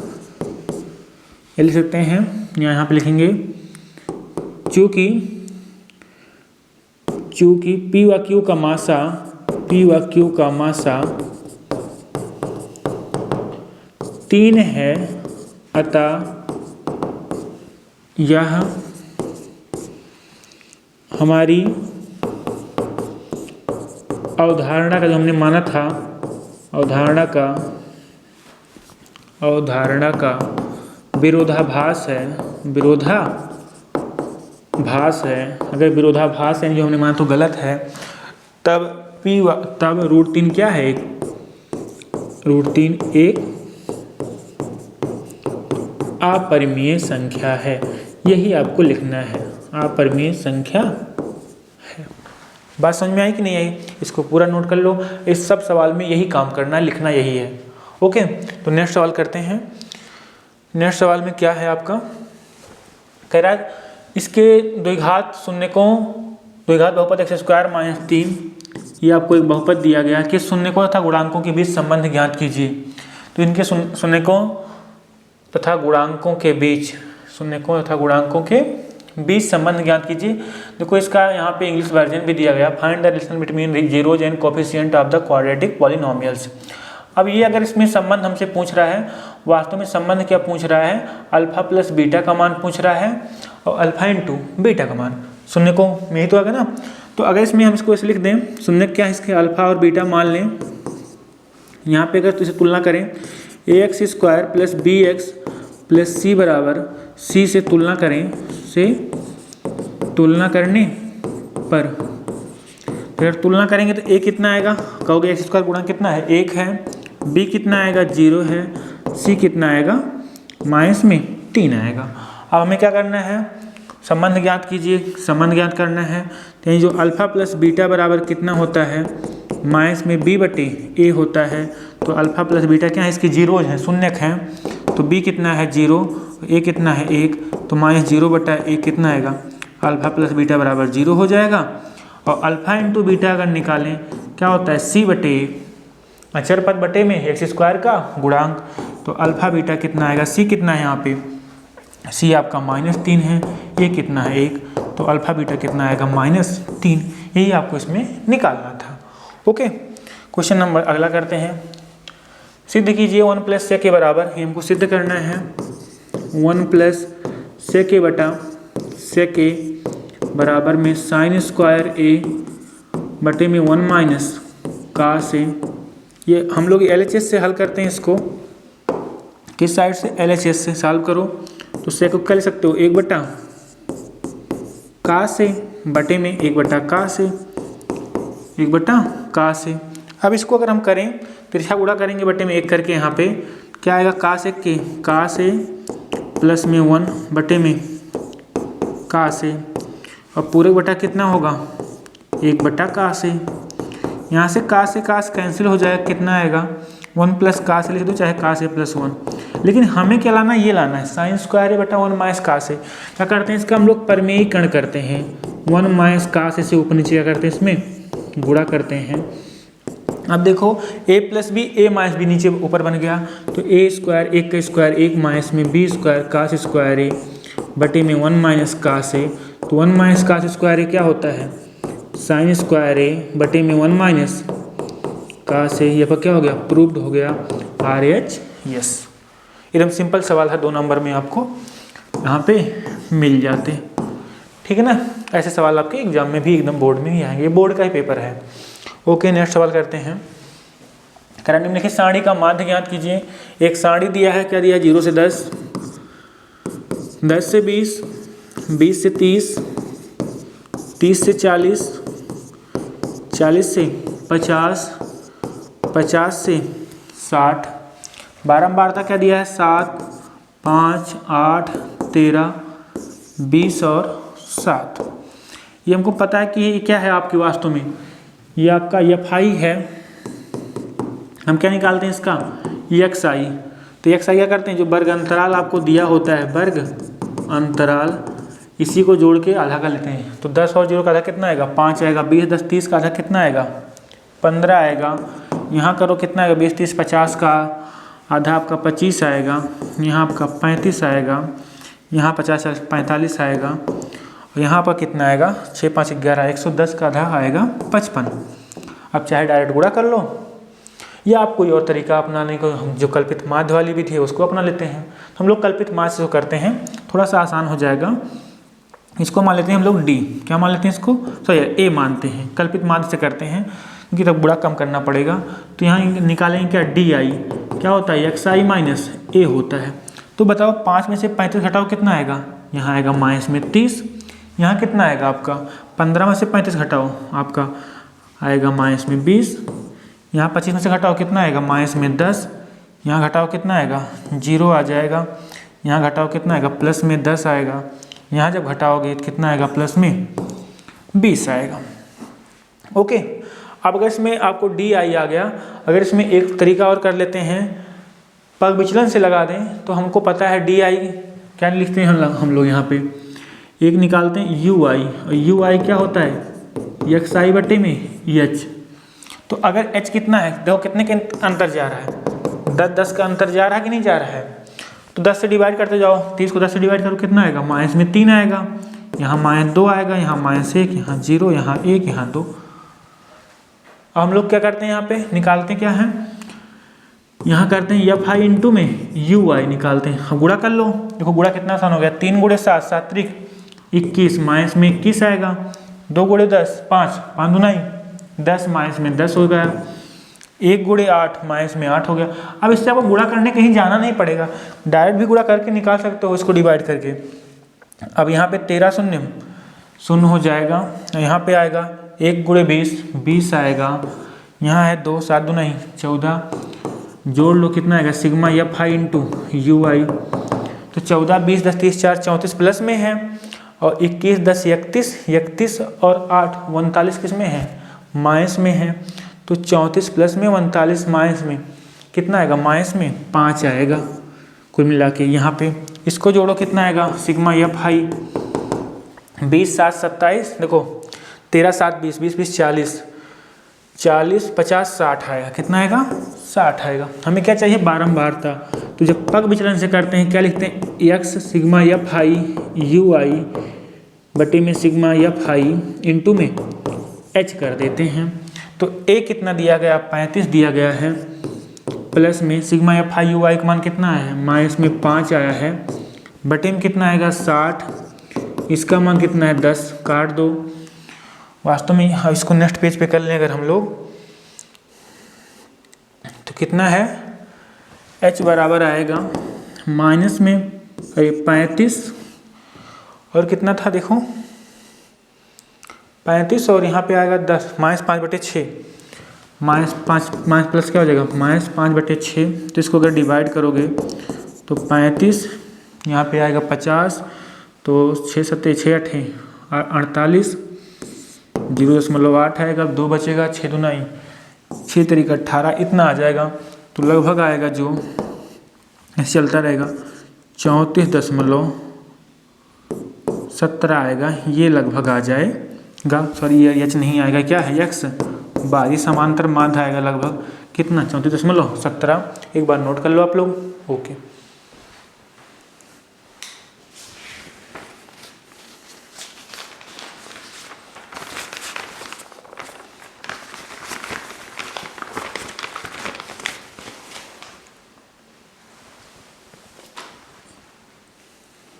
Speaker 1: ये लिख सकते हैं, यहाँ पे लिखेंगे चूँकि पी व क्यू का मासा 3 है, अतः यह हमारी अवधारणा का जो हमने माना था, अवधारणा का विरोधाभास है। अगर विरोधाभास है जो हमने माना तो गलत है, तब रूट 3 क्या है, रूट 3 एक अपरिमेय संख्या है। यही आपको लिखना है, अपरिमेय संख्या है। बात समझ में आई कि नहीं आई, इसको पूरा नोट कर लो। इस सब सवाल में यही काम करना, लिखना यही है। ओके, तो नेक्स्ट सवाल करते हैं। नेक्स्ट सवाल में क्या है आपका, कह रहा है इसके द्विघात शून्यकों, द्विघात बहुपद x² - 3, ये आपको एक बहुपद दिया गया कि शून्यकों तथा गुणांकों के बीच संबंध ज्ञात कीजिए। तो इनके शून्यकों तथा गुणांकों के बीच संबंध ज्ञात कीजिए। देखो इसका यहाँ पे इंग्लिश वर्जन भी दिया गया, find the relation between zeros and coefficient of the quadratic polynomials. अब ये अगर इसमें संबंध हमसे पूछ रहा है, वास्तव में संबंध क्या पूछ रहा है, अल्फा प्लस बीटा का मान पूछ रहा है और अल्फा इंटू बीटा का मान, शून्यकों में ही तो आएगा ना। तो अगर इसमें हम इसको ऐसे लिख दें, शून्य क्या है इसके, अल्फा और बीटा मान लें। यहाँ पे अगर इसे तुलना करें, ax² plus bx plus c बराबर c से तुलना करने पर, अगर तुलना करेंगे तो a कितना आएगा, कहोगे x² गुणा कितना है, 1 है, b कितना आएगा, 0 है, c कितना आएगा, -3 आएगा। अब हमें क्या करना है, संबंध ज्ञात कीजिए। संबंध ज्ञात करना है तो ये जो अल्फा प्लस बीटा बराबर कितना होता है, -b/a होता है। तो अल्फा प्लस बीटा क्या है, इसकी जीरोज हैं, शून्यक हैं। तो b कितना है 0, a कितना है 1, तो -0/a कितना आएगा, अल्फा प्लस बीटा बराबर 0 हो जाएगा। और अल्फा इंटू बीटा अगर निकालें क्या होता है, c/a, अचर पद बटे में x² का गुणांक। तो अल्फा बीटा कितना आएगा, c कितना है यहाँ पे, c आपका -3 है, a कितना है 1, तो अल्फा बीटा कितना आएगा -3। यही आपको इसमें निकालना था। ओके, क्वेश्चन नंबर अगला करते हैं। सिद्ध कीजिए 1 + sec के बराबर, ये हमको सिद्ध करना है। 1 + sec के बराबर में sin² बटे में 1 - cos। ये हम लोग LHS से हल करते हैं इसको, किस साइड से, LHS से सॉल्व करो। तो sec को क्या लिख सकते हो, 1/cos बटे में 1/cos। अब इसको अगर हम करें, तिरछा गुणा करेंगे बटे में 1 करके, यहाँ पे क्या आएगा, cos के cos प्लस में 1 बटे में cos, और पूरे बटा कितना होगा, 1/cos। यहाँ से cos से cos कैंसिल हो जाएगा, कितना आएगा, 1 + cos लिख दो, चाहे cos a + 1। लेकिन हमें क्या लाना है, ये लाना है sin² बटा 1 - cos। क्या करते हैं, इसका हम लोग परिमेयीकरण करते हैं, 1 - cos से ऊपर नीचे क्या करते हैं, इसमें गुणा करते हैं। अब देखो a + b, a - b नीचे ऊपर बन गया, तो a² 1 का स्क्वायर 1 माइनस में b² cos² a बटे में 1 - cos a। तो 1 - cos² क्या होता है, sin² a बटे में 1 - cos a। ये पर क्या हो गया, प्रूव्ड हो गया, RHS। एकदम सिंपल सवाल है, 2 नंबर में आपको यहाँ पे मिल जाते, ठीक है ना। ऐसे सवाल आपके एग्जाम में भी, एकदम बोर्ड में ही आएंगे, ये बोर्ड का ही पेपर है। ओके, नेक्स्ट सवाल करते हैं। करंट में लिखिए सारणी का माध्य ज्ञात कीजिए। एक सारणी दिया है, क्या दिया है, 0 से 10, 10 से 20, 20 से 30, 30 से 40, 40 से 50, 50 से 60। बारंबारता क्या दिया है, 7, 5, 8, 13, 20 और 7। ये हमको पता है कि ये क्या है आपके वास्तव में, ये आपका FI है। हम क्या निकालते हैं इसका, XI। तो XI क्या करते हैं, जो वर्ग अंतराल आपको दिया होता है, वर्ग अंतराल, इसी को जोड़ के आधा कर लेते हैं। तो 10 और 0 का आधा कितना आएगा 5 आएगा। 20 10 30 का आधा कितना आएगा 15 आएगा। यहाँ करो कितना आएगा 20 30 50 का आधा आपका 25 आएगा। यहाँ आपका 35 आएगा। यहाँ 50 45 आएगा। और यहाँ पर कितना आएगा 6 5 11 110 का आधा आएगा 55। अब चाहे डायरेक्ट गुणा कर लो या आप कोई और तरीका अपनाने को, हम जो कल्पित माध्य वाली भी थी उसको अपना लेते हैं। तो हम लोग कल्पित माध्य से जो करते हैं थोड़ा सा आसान हो जाएगा। इसको मान लेते हैं हम लोग डी, क्या मान लेते हैं इसको, सॉरी ए मानते हैं। कल्पित माध्य से करते हैं क्योंकि तब गुणा कम करना पड़ेगा। तो यहाँ निकालेंगे क्या डी आई, क्या होता है एक्स आई माइनस ए होता है। तो बताओ 5 में से 35 घटाओ कितना आएगा, यहाँ आएगा माइनस में 30। यहाँ कितना आएगा आपका 15 में से 35 घटाओ आपका आएगा माइनस में 20। यहाँ 25 में से घटाओ कितना आएगा माइनस में 10। यहाँ घटाओ कितना आएगा 0 आ जाएगा। यहाँ घटाओ कितना आएगा प्लस में 10 आएगा। यहाँ जब घटाओगे तो कितना आएगा प्लस में 20 आएगा। ओके, अब अगर इसमें आपको डी आई आ गया, अगर इसमें एक तरीका और कर लेते हैं, पग विचलन से लगा दें तो हमको पता है डी आई क्या लिखते हैं हम लोग यहाँ पे एक निकालते हैं यू आई, और यू आई क्या होता है एक्स आई बटे में एच। तो अगर एच कितना है देखो कितने के अंतर जा रहा है 10 10 का अंतर जा रहा है कि नहीं जा रहा है। तो 10 से डिवाइड करते जाओ, 30 को 10 से डिवाइड करो कितना आएगा माइनस में 3 आएगा। यहाँ माइनस 2 आएगा, यहाँ माइनस 1, यहाँ 0, यहाँ 1, यहाँ 2। अब हम लोग क्या करते हैं यहाँ पे निकालते क्या है, यहाँ करते हैं एफ आई इंटू में यू आई निकालते हैं। हम गुणा कर लो, देखो गुणा कितना आसान हो गया 3 गुणे 7 7 त्रिक 21 माइनस में 21 आएगा। 2 गुणे 10 5 5 दूना 10 माइनस में 10 हो गया। 1 गुणे 8 माइनस में 8 हो गया। अब इससे आपको गुणा करने कहीं जाना नहीं पड़ेगा, डायरेक्ट भी गुणा करके निकाल सकते हो इसको डिवाइड करके। अब यहाँ पे 13 शून्य शून्य हो जाएगा। यहाँ पे आएगा 1 गुणे 20 20 आएगा। यहाँ है 2 7 दूना 14, जोड़ लो कितना आएगा sigma F I into U I. तो 14 20 10 30 4 34 प्लस में है, और 21 10 31 31 और 8 39 किस में है माइनस में है। तो 34 प्लस में 39 माइनस में कितना आएगा माइनस में 5 आएगा कुल मिला के। यहाँ पे इसको जोड़ो कितना आएगा सिग्मा एफ आई 20 7 27, देखो 13 7 20 20 20 40 40 50 60 आएगा, कितना आएगा 60 आएगा। हमें क्या चाहिए बारंबारता। तो जब पग विचलन से करते हैं क्या लिखते हैं X sigma F I U I बटे में सिग्मा एफ आई इंटू में एच कर देते हैं। तो ए कितना दिया गया 35 दिया गया है, प्लस में सिग्मा एफ आई यू आई का मान कितना है माइनस में 5 आया है, बटे में कितना आएगा 60, इसका मान कितना है 10 काट दो। वास्तव में इसको नेक्स्ट पेज पे कर लें अगर हम लोग तो कितना है h बराबर आएगा माइनस में 35 और कितना था देखो 35 और यहाँ पे आएगा 10 माइनस 5 बटे 6 माइनस 5 माइनस प्लस क्या हो जाएगा माइनस 5 बटे 6। तो इसको अगर डिवाइड करोगे तो 35 यहाँ पे आएगा 50, तो 6 7 6 8 48 0.8 आएगा, 2 बचेगा 6 दूना 6 तरीका 18 इतना आ जाएगा। तो लगभग आएगा जो ऐसे चलता रहेगा 34.17 आएगा, ये लगभग आ जाएगा। सॉरी ये एच नहीं आएगा, क्या है एक्स बार, ये समांतर माध्य आएगा लगभग कितना 34.17। एक बार नोट कर लो आप लोग। ओके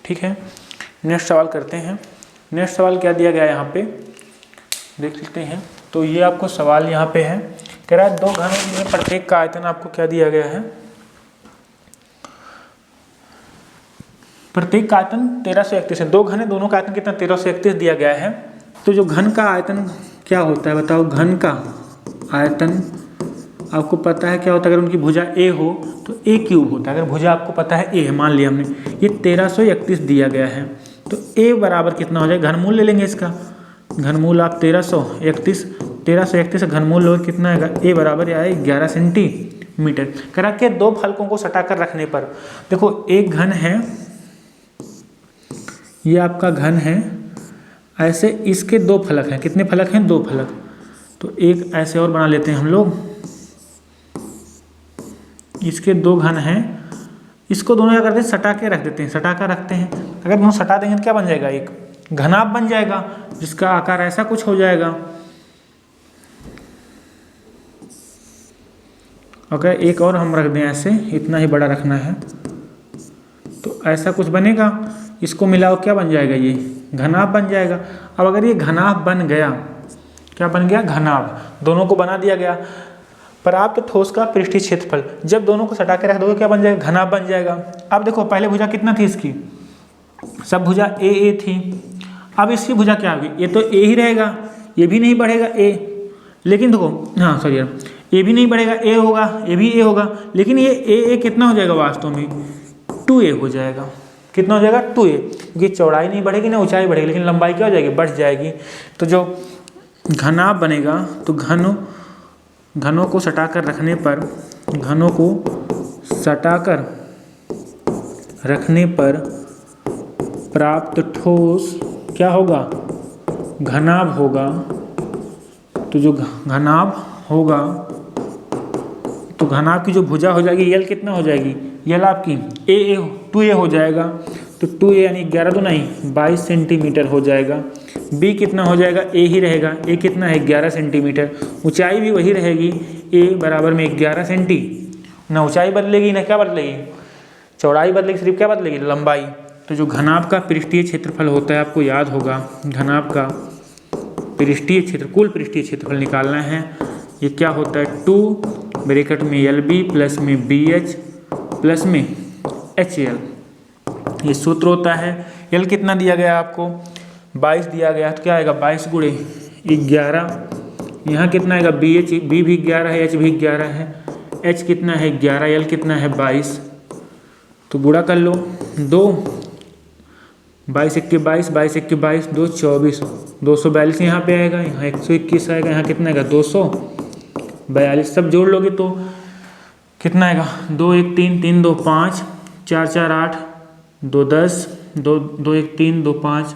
Speaker 1: ठीक है, नेक्स्ट सवाल करते हैं। नेक्स्ट सवाल क्या दिया गया है यहाँ पे देख लेते हैं। तो ये आपको सवाल यहाँ पे है, कह रहा है 2 घनों में प्रत्येक का आयतन आपको क्या दिया गया है, प्रत्येक का आयतन 1331 है। 2 घन है, दोनों का आयतन कितना 1331 दिया गया है। तो जो घन का आयतन क्या होता है बताओ, घन का आयतन आपको पता है क्या होता है, अगर उनकी भुजा a हो तो a क्यूब होता है। अगर भुजा आपको पता है a है, मान लिया हमने ये 1331 दिया गया है, तो a बराबर कितना हो जाएगा, घनमूल ले लेंगे इसका। घनमूल आप 1331 घनमूल लोगे कितना आएगा, a बराबर आए 11 सेंटीमीटर। करा के 2 फलकों को सटाकर रखने पर देखो एक घन है ये आपका घन है, ऐसे इसके दो फलक हैं, कितने फलक हैं? दो फलक। तो एक ऐसे और बना लेते हैं हम लोग, इसके दो घन हैं, इसको दोनों क्या करते हैं? सटा के रख देते हैं, सटा कर रखते हैं। अगर दोनों सटा देंगे तो क्या बन जाएगा? एक घनाभ बन जाएगा, जिसका आकार ऐसा कुछ हो जाएगा। अगर एक और हम रख दें ऐसे, इतना ही बड़ा रखना है, तो ऐसा कुछ बनेगा। इसको मिलाओ, क्या बन जाएगा? ये घनाभ बन जाएगा। अब अगर ये घनाभ बन गया, क्या बन गया? घनाभ। दोनों को बना दिया गया। प्राप्त ठोस का पृष्ठीय क्षेत्रफल, जब दोनों को सटा के रख दोगे क्या बन जाएगा? घनाभ बन जाएगा। अब देखो, पहले भुजा कितना थी इसकी? सब भुजा ए थी। अब इसकी भुजा क्या होगी? ये तो ए ही रहेगा, ये भी नहीं बढ़ेगा ए, लेकिन देखो, हाँ सॉरी यार, ये भी नहीं बढ़ेगा, ए होगा, ये भी ए होगा, लेकिन ये ए कितना हो जाएगा? वास्तव में 2a हो जाएगा। कितना हो जाएगा? 2a, क्योंकि चौड़ाई नहीं बढ़ेगी ना ऊंचाई बढ़ेगी, लेकिन लंबाई क्या हो जाएगी? बढ़ जाएगी। तो जो घनाभ बनेगा, तो घनों को सटाकर रखने पर, घनों को सटाकर रखने पर प्राप्त ठोस क्या होगा? घनाभ होगा। तो जो घनाभ होगा, तो घनाभ की जो भुजा हो जाएगी, यल कितना हो जाएगी? यल आपकी ए 2a हो जाएगा। तो 2a यानी 11 तो नहीं 22 सेंटीमीटर हो जाएगा। बी कितना हो जाएगा? ए ही रहेगा। ए कितना है? 11 सेंटीमीटर। ऊंचाई भी वही रहेगी, ए बराबर में 11 सेंटी। ना ऊंचाई बदलेगी ना क्या बदलेगी? चौड़ाई बदलेगी, सिर्फ क्या बदलेगी? लंबाई। तो जो घनाभ का पृष्ठीय क्षेत्रफल होता है, आपको याद होगा, घनाभ का पृष्ठीय क्षेत्र, कुल पृष्ठीय क्षेत्रफल निकालना है। ये क्या होता है? 2 ब्रैकेट में LB प्लस में BH प्लस में HL, ये सूत्र होता है। L कितना दिया गया आपको? 22 दिया गया, तो क्या आएगा? 22 गुणे 11। यहाँ कितना आएगा? BH, B भी 11 है, H भी 11 है। H कितना है? 11, L कितना है? 22। तो गुणा कर लो, 2 22 एक्के 22, 22 एक्के 22, 2 24, 242 यहाँ पे आएगा, यहाँ 121 आएगा, यहाँ कितना आएगा? 242। सब जोड़ लोगे तो कितना आएगा? 2 1 3, 3 2 5, 4 4 8, 2 10, 2 1 3, 2 5,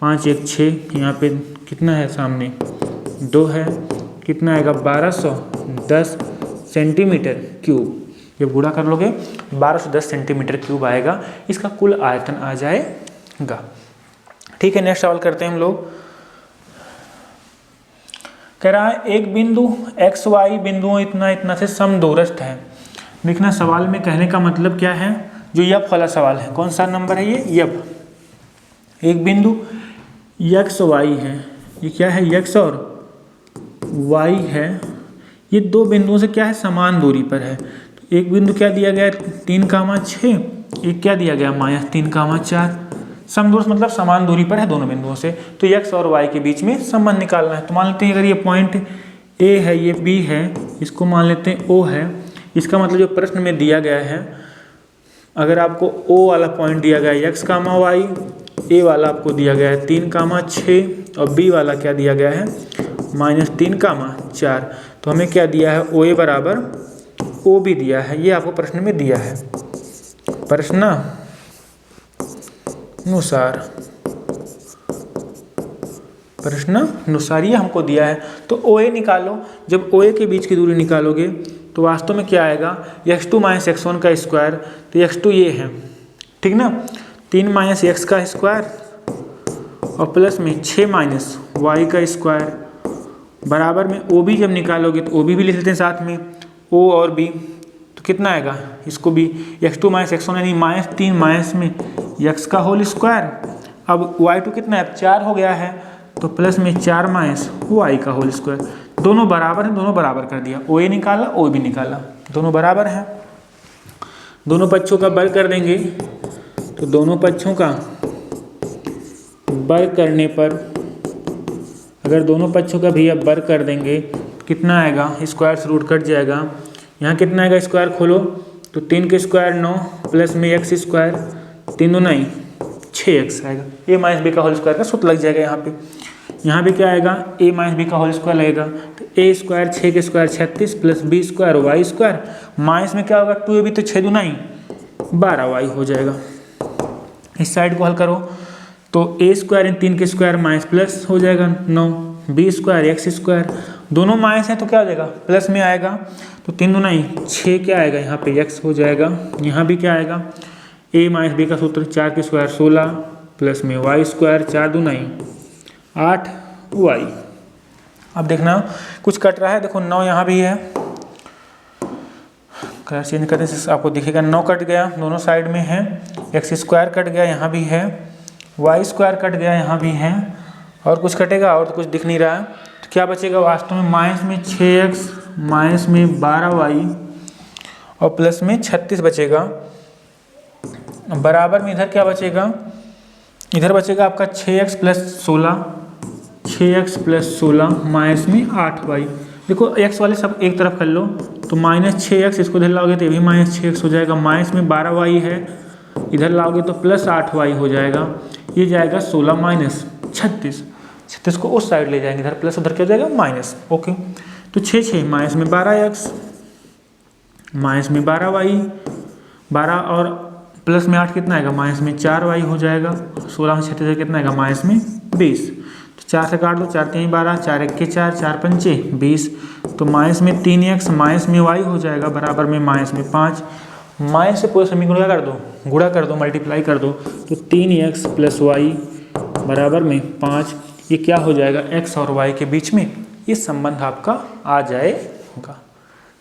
Speaker 1: 5 1 6, यहाँ पे कितना है? सामने 2 है, कितना आएगा? 1210 सेंटीमीटर क्यूब। जब गुणा कर लोगे 1210 सेंटीमीटर क्यूब आएगा, इसका कुल आयतन आ जाएगा। ठीक है, नेक्स्ट सवाल करते हैं हम लोग। कह रहा है एक बिंदु एक्स वाई बिंदुओं इतना इतना से समदूरस्थ है। देखना सवाल में कहने का मतलब क्या है? जो यफ वाला सवाल है, कौन सा नंबर है ये? यफ। एक बिंदु एक्स वाई है, ये क्या है? एक्स और वाई है। ये दो बिंदुओं से क्या है? समान दूरी पर है। तो एक बिंदु क्या दिया गया? 3,6, एक क्या दिया गया? -3,4। समदूरस्थ मतलब समान दूरी पर है दोनों बिंदुओं से। तो x और y के बीच में संबंध निकालना है। तो मान लेते हैं अगर ये पॉइंट A है, ये B है, इसको मान लेते हैं O है। इसका मतलब जो प्रश्न में दिया गया है, अगर आपको O वाला पॉइंट दिया गया है x, y, A वाला आपको दिया गया है 3,6 और B वाला क्या दिया गया है? -3,4। तो हमें क्या दिया है? OA बराबर OB दिया है। ये आपको प्रश्न में दिया है, प्रश्न अनुसार ये हमको दिया है। तो OA निकालो। जब OA के बीच की दूरी निकालोगे तो वास्तव में क्या आएगा? x2 - x1 का स्क्वायर। तो x2 ये है, ठीक ना, 3 - x का स्क्वायर और प्लस में 6 - y का स्क्वायर बराबर में OB जब निकालोगे तो OB भी लिख लेते हैं साथ में, O और B। तो कितना आएगा? इसको भी x2 - x1 यानी -3 माइनस में x का होल स्क्वायर। अब y2 कितना है? 4 हो गया है, तो प्लस में 4 - y का होल स्क्वायर। दोनों बराबर हैं, दोनों बराबर कर दिया। OA निकाला, OB निकाला, दोनों बराबर हैं। दोनों पक्षों का वर्ग कर देंगे, तो दोनों पक्षों का वर्ग करने पर, अगर दोनों पक्षों का भी अब वर्ग कर देंगे तो कितना आएगा? स्क्वायर से रूट कट जाएगा। यहाँ कितना आएगा? स्क्वायर खोलो तो 3 के स्क्वायर 9 प्लस में x स्क्वायर, 3 2 9 6x आएगा। a - b का होल स्क्वायर का सूत्र लग जाएगा यहाँ पे। यहाँ पे क्या आएगा? a - b का होल स्क्वायर लगेगा। तो a स्क्वायर 6 के square 36 plus b square y square minus में क्या होगा? 2ab तो 6 2 9 12y हो जाएगा। इस साइड को हल करो तो ए स्क्वायर इन 3 के स्क्वायर माइनस प्लस हो जाएगा 9, बी स्क्वायर एक्स स्क्वायर, दोनों माइनस है तो क्या हो जाएगा प्लस में आएगा, तो 3 दूना 6 क्या आएगा यहाँ पे एक्स हो जाएगा, यहाँ भी क्या आएगा ए माइनस बी का सूत्र 4 के स्क्वायर 16 प्लस में वाई स्क्वायर 4 दूना 8 वाई। अब देखना कुछ कट रहा है, देखो 9 यहाँ भी है, कलर चेंज करने से आपको दिखेगा 9 कट गया दोनों साइड में है, एक्स स्क्वायर कट गया यहाँ भी है, वाई स्क्वायर कट गया यहाँ भी है, और कुछ कटेगा और तो कुछ दिख नहीं रहा है, तो क्या बचेगा वास्तव में माइनस में 6x माइनस में 12y और प्लस में 36 बचेगा। बराबर में इधर क्या बचेगा, इधर बचेगा आपका 6x plus 16, 6x plus 16 minus में 8y। देखो x वाले सब एक तरफ कर लो तो माइनस 6x, इसको इधर लाओगे तो ये भी माइनस 6x हो जाएगा, माइनस में 12y है, इधर लाओगे तो प्लस 8y हो जाएगा, ये जाएगा 16 माइनस 36 को उस साइड ले जाएंगे, इधर प्लस उधर क्या हो जाएगा माइनस। ओके, तो 6 माइनस में 12x माइनस में 12y, 12 और प्लस में 8 कितना आएगा माइनस में 4y हो जाएगा, 16 में 36 कितना आएगा माइनस में 20, तो 4 से काट दो, 4 3 12, 4 1 4, 4 5 20, तो माइनस में 3x माइनस में y हो जाएगा, बराबर में माइनस में 5, माइनस से पूरे समीकरण गुणा कर दो, मल्टीप्लाई कर दो, तो 3x प्लस वाई बराबर में 5, ये क्या हो जाएगा x और y के बीच में ये संबंध आपका आ जाएगा।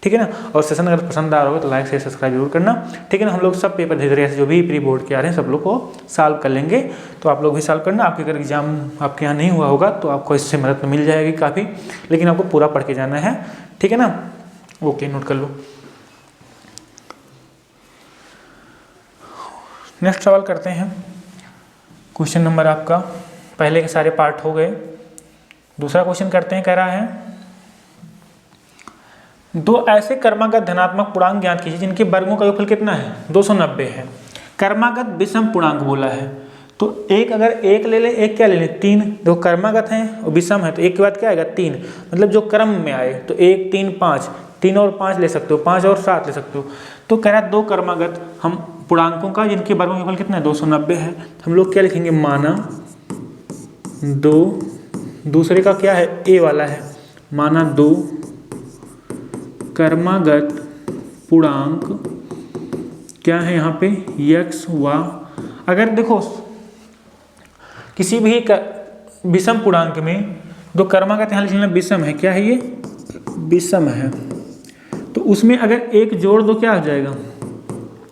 Speaker 1: ठीक है ना, और सेशन अगर पसंद आ रहा होगा तो लाइक शेयर सब्सक्राइब जरूर करना। ठीक है ना, हम लोग सब पेपर धीरे धीरे जो भी प्री बोर्ड के आ रहे हैं सब लोग को सॉल्व कर लेंगे, तो आप लोग भी सॉल्व करना। आपके अगर एग्जाम आपके यहाँ नहीं हुआ होगा तो आपको इससे मदद मिल जाएगी काफ़ी, लेकिन आपको पूरा पढ़ के जाना है। ठीक है ना, ओके, नोट कर लो। नेक्स्ट सवाल करते हैं। क्वेश्चन नंबर आपका पहले के सारे पार्ट हो गए, दूसरा क्वेश्चन करते हैं। कह रहा है दो ऐसे कर्मागत धनात्मक पूर्णांक ज्ञात कीजिए जिनके वर्गों का योगफल कितना है 290 है। कर्मागत विषम पूर्णांक बोला है, तो एक अगर एक ले ले, एक क्या ले ले 3, दो कर्मागत हैं और विषम है तो एक के बाद क्या आएगा 3, मतलब जो क्रम में आए, तो 1 3 5, 3 और 5 ले सकते हो, 5 और 7 ले सकते हो। तो कह रहा है दो कर्मागत हम पूर्णांकों का जिनके वर्गों का योगफल कितना है 290 है, हम लोग क्या लिखेंगे माना 2, दूसरे का क्या है ए वाला है, माना 2 कर्मागत पूर्णांक क्या है यहाँ पे x व, अगर देखो किसी भी विषम पूर्णांक में दो कर्मागत यहाँ लिखना विषम है, क्या है ये विषम है, तो उसमें अगर एक जोड़ दो क्या हो जाएगा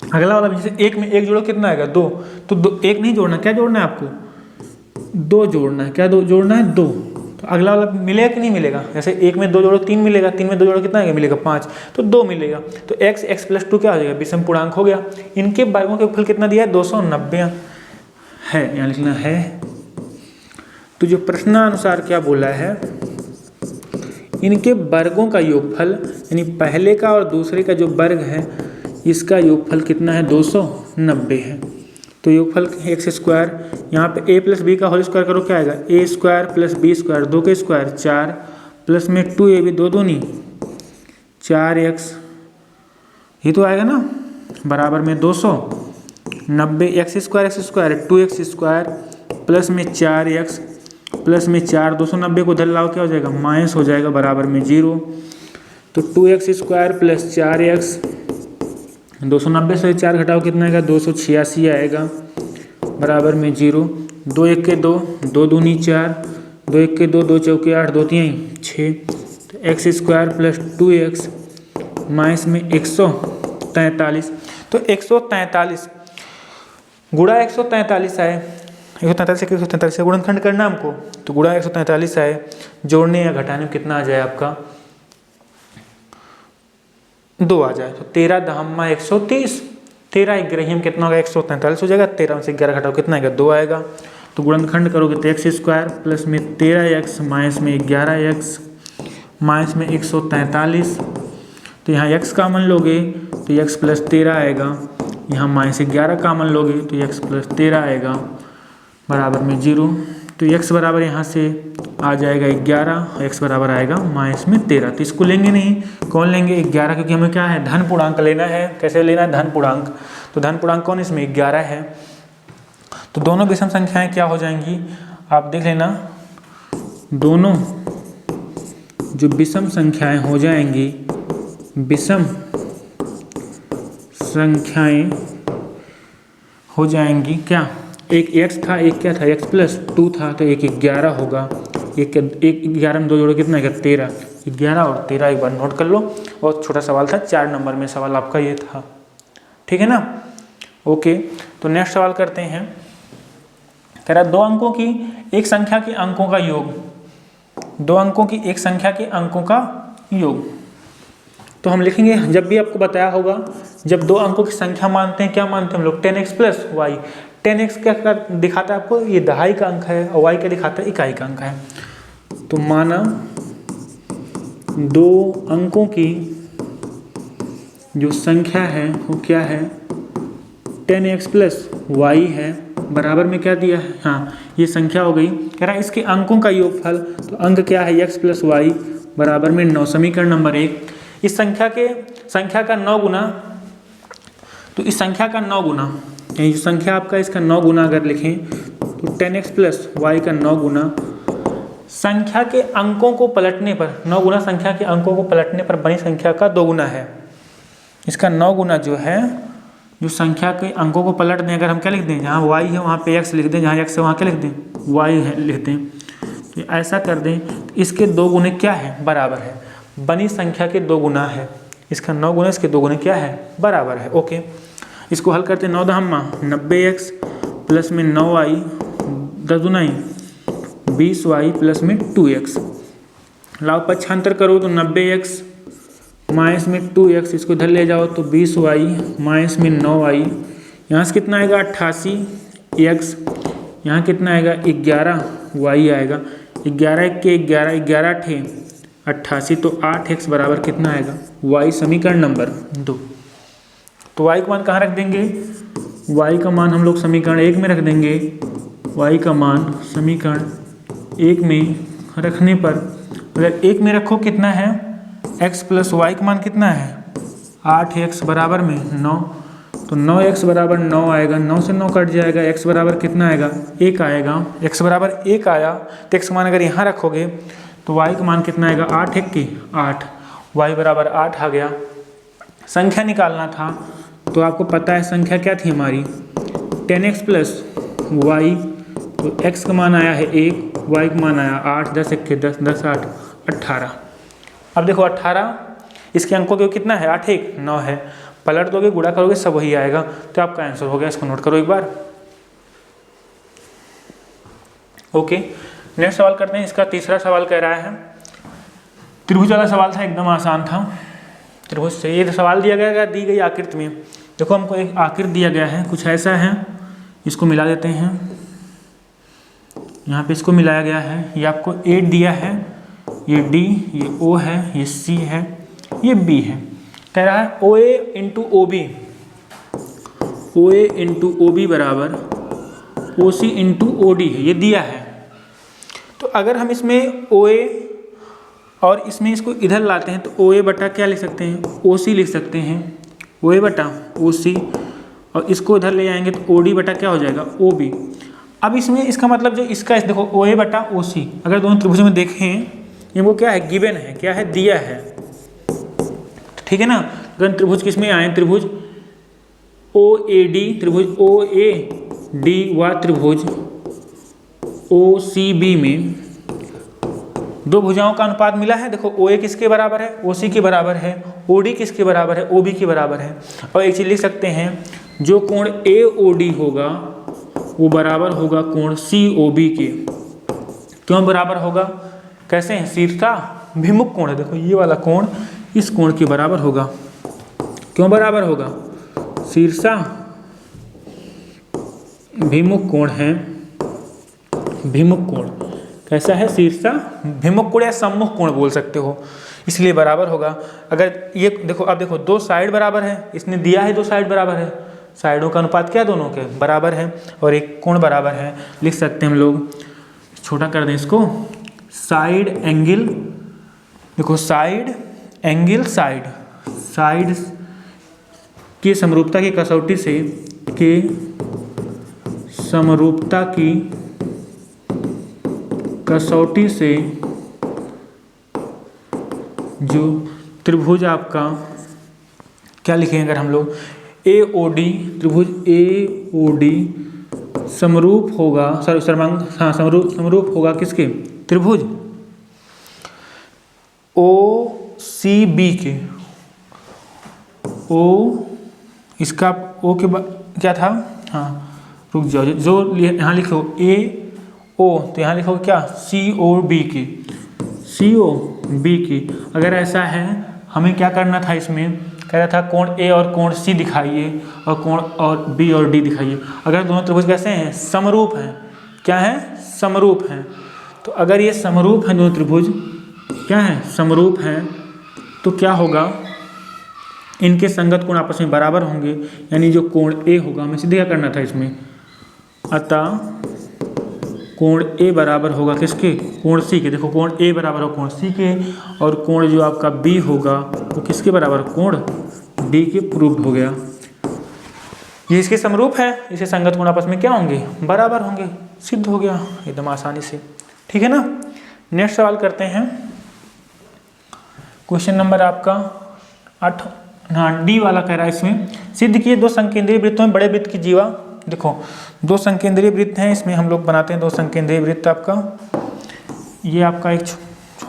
Speaker 1: अगला वाला, जैसे एक में एक जोड़ो कितना आएगा 2, तो दो एक नहीं जोड़ना, क्या जोड़ना है आपको 2 जोड़ना है, क्या दो जोड़ना है 2, तो अगला वाला मिलेगा कि नहीं मिलेगा, जैसे एक में 2 जोड़ो 3 मिलेगा, 3 में 2 जोड़ो कितना मिलेगा 5, तो 2 मिलेगा, तो x प्लस 2 क्या हो जाएगा विषम पूर्णांक हो गया। इनके वर्गों के योगफल कितना दिया है 290 है, यहाँ लिखना है। तो जो प्रश्नानुसार क्या बोला है, इनके वर्गों का योगफल यानी पहले का और दूसरे का जो वर्ग है इसका योगफल कितना है 290 है। तो योगफल एक्स स्क्वायर, यहाँ पे a प्लस बी का होल स्क्वायर करो क्या आएगा a square plus B square, 2 के स्क्वायर 4 प्लस में 2ab 2 दूनी 4x, ये तो आएगा ना बराबर में 290, x square 2x square plus में 4x प्लस में 4, 290 को उधर लाओ क्या हो जाएगा माइनस हो जाएगा, बराबर में 0, तो 2x स्क्वायर प्लस 4x, 290 से 4 घटाओ कितना आएगा 286 आएगा, बराबर में 0, 2 1 के 2, 2 दूनी 4, 2 1 के 2, 2 चौके 8, 2 3 6, तो x square plus 2x minus में 143, तो 143 गुणा 143 आए, 143 से 143 से गुणनखंड करना हमको, तो गुणा 143 आए, जोड़ने या घटाने में कितना आ जाए आपका 2 आ जाए, तो 13 दहम्मा 130, 13 ग्रहियम कितना होगा 143 हो जाएगा, 13 में से 11 घटाओ कितना आएगा 2 आएगा, तो गुणनखंड करोगे तो एक्स स्क्वायर प्लस में 13x माइनस में 11x माइनस में 143, तो यहाँ x कामन लोगे तो x प्लस 13 आएगा, यहाँ माइनस 11 कामन लोगे तो x प्लस 13 आएगा, बराबर में 0, तो x बराबर यहाँ से आ जाएगा 11, x बराबर आएगा माइनस में 13, तो इसको लेंगे नहीं, कौन लेंगे 11, क्योंकि हमें क्या है धन पूर्णांक लेना है। कैसे लेना है धन पूर्णांक, तो धन पूर्णांक कौन इसमें 11 है, तो दोनों विषम संख्याएं क्या हो जाएंगी, आप देख लेना, दोनों जो विषम संख्याएं हो जाएंगी, विषम संख्याएं हो जाएंगी क्या, एक x था, एक क्या था, x+2 था, तो एक 11 होगा, एक 11 में 2 जोड़ो कितना है, 13, 11 और 13 एक बार नोट कर लो। बहुत छोटा सवाल था, 4 नंबर में सवाल आपका ये था, ठीक है ना। ओके, तो नेक्स्ट सवाल करते हैं। कह रहा 2 अंकों की एक संख्या के अंकों का योग, 2 अंकों की एक संख्या के अंकों का योग। तो हम लिखेंगे, जब भी आपको बताया होगा, जब 2 अंकों की संख्या मानते हैं, क्या मानते हैं हम लोग, 10x + y। 10x क्या दिखाता है आपको, ये दहाई का अंक है, और y क्या दिखाता है, इकाई का अंक है। तो माना 2 अंकों की जो संख्या है वो क्या है, 10x + y है, बराबर में क्या दिया है, हाँ ये संख्या हो गई। कह रहा है इसके अंकों का योगफल, तो अंक क्या है, x + y बराबर में 9। समीकरण नंबर 1, इस संख्या का 9 गुना, तो इस संख्या का 9 गुना, यानी जो संख्या आपका इसका 9 गुना अगर लिखें, तो 10x + y का 9 गुना संख्या के अंकों को पलटने पर, 9 गुना संख्या के अंकों को पलटने पर बनी संख्या का 2 गुना है। इसका 9 गुना जो है, जो संख्या के अंकों को पलट दें, अगर हम क्या लिख दें, जहाँ y है वहाँ पे x लिख दें, जहाँ x है वहाँ क्या लिख दें, y है लिख दें। तो ऐसा कर दें, तो इसके 2 गुने क्या है, बराबर है, बनी संख्या के 2 गुना है, इसका 9 गुना, इसके 2 गुने क्या है, बराबर है। ओके, इसको हल करते हैं। 9 दहम्मा 90x प्लस में 9y 10 दुनाई 20y प्लस में 2x। लाओ पक्षांतर करो, तो 90x माइनस में 2x, इसको इधर ले जाओ तो 20y माइनस में 9y, यहाँ से कितना आएगा 88x, यहाँ कितना आएगा 11y आएगा, 11 के 11, 11 थे 88, तो 8x बराबर कितना आएगा, y। समीकरण नंबर 2। तो y का मान कहाँ रख देंगे, y का मान हम लोग समीकरण 1 में रख देंगे। y का मान समीकरण 1 में रखने पर, अगर 1 में रखो कितना है, x + y का मान कितना है, 8x बराबर में 9, तो 9x बराबर 9 आएगा, 9 से 9 कट जाएगा, x बराबर कितना आएगा, 1 आएगा। x बराबर 1 आया, तो x का मान अगर यहाँ रखोगे तो y का मान कितना आएगा, 8 1 की 8, y बराबर 8 आ गया। संख्या निकालना था, तो आपको पता है संख्या क्या थी हमारी, 10x + y, तो x का मान आया है 1, y का मान आया 8, 10 1 10, 10 8 18। अब देखो 18, इसके अंकों के कितना है, 8 1 9 है, पलट दोगे गुणा करोगे सब वही आएगा, तो आपका आंसर हो गया। इसको नोट करो एक बार। ओके, नेक्स्ट सवाल करते हैं। इसका तीसरा सवाल कह रहा है, त्रिभुज वाला सवाल था, एकदम आसान था। त्रिभुज से ये सवाल दिया गया, दी गई आकृति में, देखो हमको एक आकृति दिया गया है, कुछ ऐसा है, इसको मिला देते हैं, यहाँ पे इसको मिलाया गया है, ये आपको 8 दिया है, ये D, ये O है, ये C है, ये B है। कह रहा है OA × OB बराबर OC × OD है, ये दिया है। तो अगर हम इसमें OA और इसमें इसको इधर लाते हैं, तो OA बटा क्या लिख सकते हैं, OC लिख सकते हैं, OA बटा OC, और इसको इधर ले आएंगे तो OD बटा क्या हो जाएगा, OB। अब इसमें इसका मतलब जो इसका देखो OA बटा OC, अगर दोनों त्रिभुज में देखें, ये वो क्या है, गिवन है, क्या है, दिया है, ठीक है ना। अगर त्रिभुज किसमें आए, त्रिभुज OAD, त्रिभुज OAD व त्रिभुज OCB में 2 भुजाओं का अनुपात मिला है। देखो OA किसके बराबर है, OC के बराबर है, OD किसके बराबर है, OB के बराबर है। और एक चीज लिख सकते हैं, जो कोण AOD होगा वो बराबर होगा कोण COB के। क्यों बराबर होगा, कैसे है, शीर्षाभिमुख कोण है, देखो ये वाला कोण इस कोण के बराबर होगा। क्यों बराबर होगा, शीर्षाभिमुख कोण है, भिमुख कोण कैसा है, शीर्षाभिमुख कोण या सम्मुख कोण बोल सकते हो, इसलिए बराबर होगा। अगर ये देखो, अब देखो 2 साइड बराबर है, इसने दिया है 2 साइड बराबर है, साइडों का अनुपात क्या दोनों के बराबर है, और एक कोण बराबर है, लिख सकते हैं हम लोग, छोटा कर दें इसको, साइड एंगल, देखो साइड एंगल साइड की समरूपता की कसौटी से समरूपता की कसौटी से जो त्रिभुज आपका क्या लिखेंगे अगर हम लोग AOD त्रिभुज AOD समरूप होगा समरूप होगा किसके त्रिभुज OCB के O इसका O के क्या था हाँ रुक जाओ जो यहाँ लिखो AO तो यहाँ लिखो क्या COB की अगर ऐसा है हमें क्या करना था इसमें कह रहा था कोण A और कोण C दिखाइए और कोण और B और D दिखाइए। अगर दोनों त्रिभुज कैसे हैं समरूप हैं क्या है समरूप हैं तो अगर ये समरूप हैं दोनों त्रिभुज क्या है समरूप हैं तो क्या होगा इनके संगत कोण आपस में बराबर होंगे यानी जो कोण A होगा हमें सीधे क्या करना था इसमें अतः कोण A बराबर होगा किसके कोण C के। देखो कोण A बराबर होगा कोण C के और कोण जो आपका B होगा वो किसके बराबर कोण D के प्रूव्ड हो गया। ये इसके समरूप है इसे संगत कोण आपस में क्या होंगे बराबर होंगे सिद्ध हो गया एकदम आसानी से ठीक है ना। नेक्स्ट सवाल करते हैं क्वेश्चन नंबर आपका 8 हाँ D वाला कह रहा है इसमें सिद्ध किए दो संकेंद्रीय वृत्तों में बड़े वृत्त की जीवा। देखो दो संकेंद्रीय वृत्त हैं इसमें हम लोग बनाते हैं दो संकेंद्रीय वृत्त आपका ये आपका एक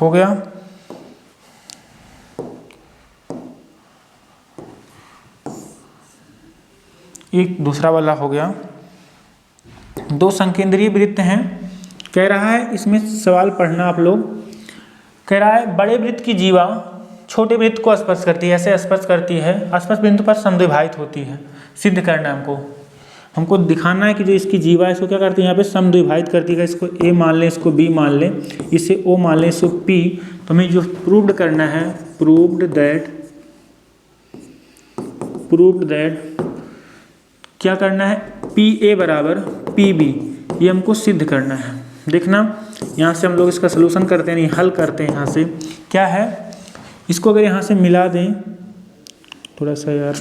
Speaker 1: हो गया एक दूसरा वाला हो गया। दो संकेंद्रीय वृत्त हैं कह रहा है इसमें सवाल पढ़ना आप लोग कह रहा है बड़े वृत्त की जीवा छोटे वृत्त को स्पर्श करती है ऐसे स्पर्श करती है स्पर्श बिंदु पर समद्विभाजित होती है। सिद्ध करना है हमको दिखाना है कि जो इसकी जीवा है इसको क्या करती है यहाँ पे समद्विभाजित करती है। इसको A मान लें इसको B मान लें इसे O मान लें इसको P तो हमें जो प्रूव्ड करना है प्रूव्ड दैट क्या करना है PA बराबर PB ये हमको सिद्ध करना है। देखना यहाँ से हम लोग इसका सलूशन करते हैं हल करते हैं यहाँ से क्या है इसको अगर यहाँ से मिला दें थोड़ा सा यार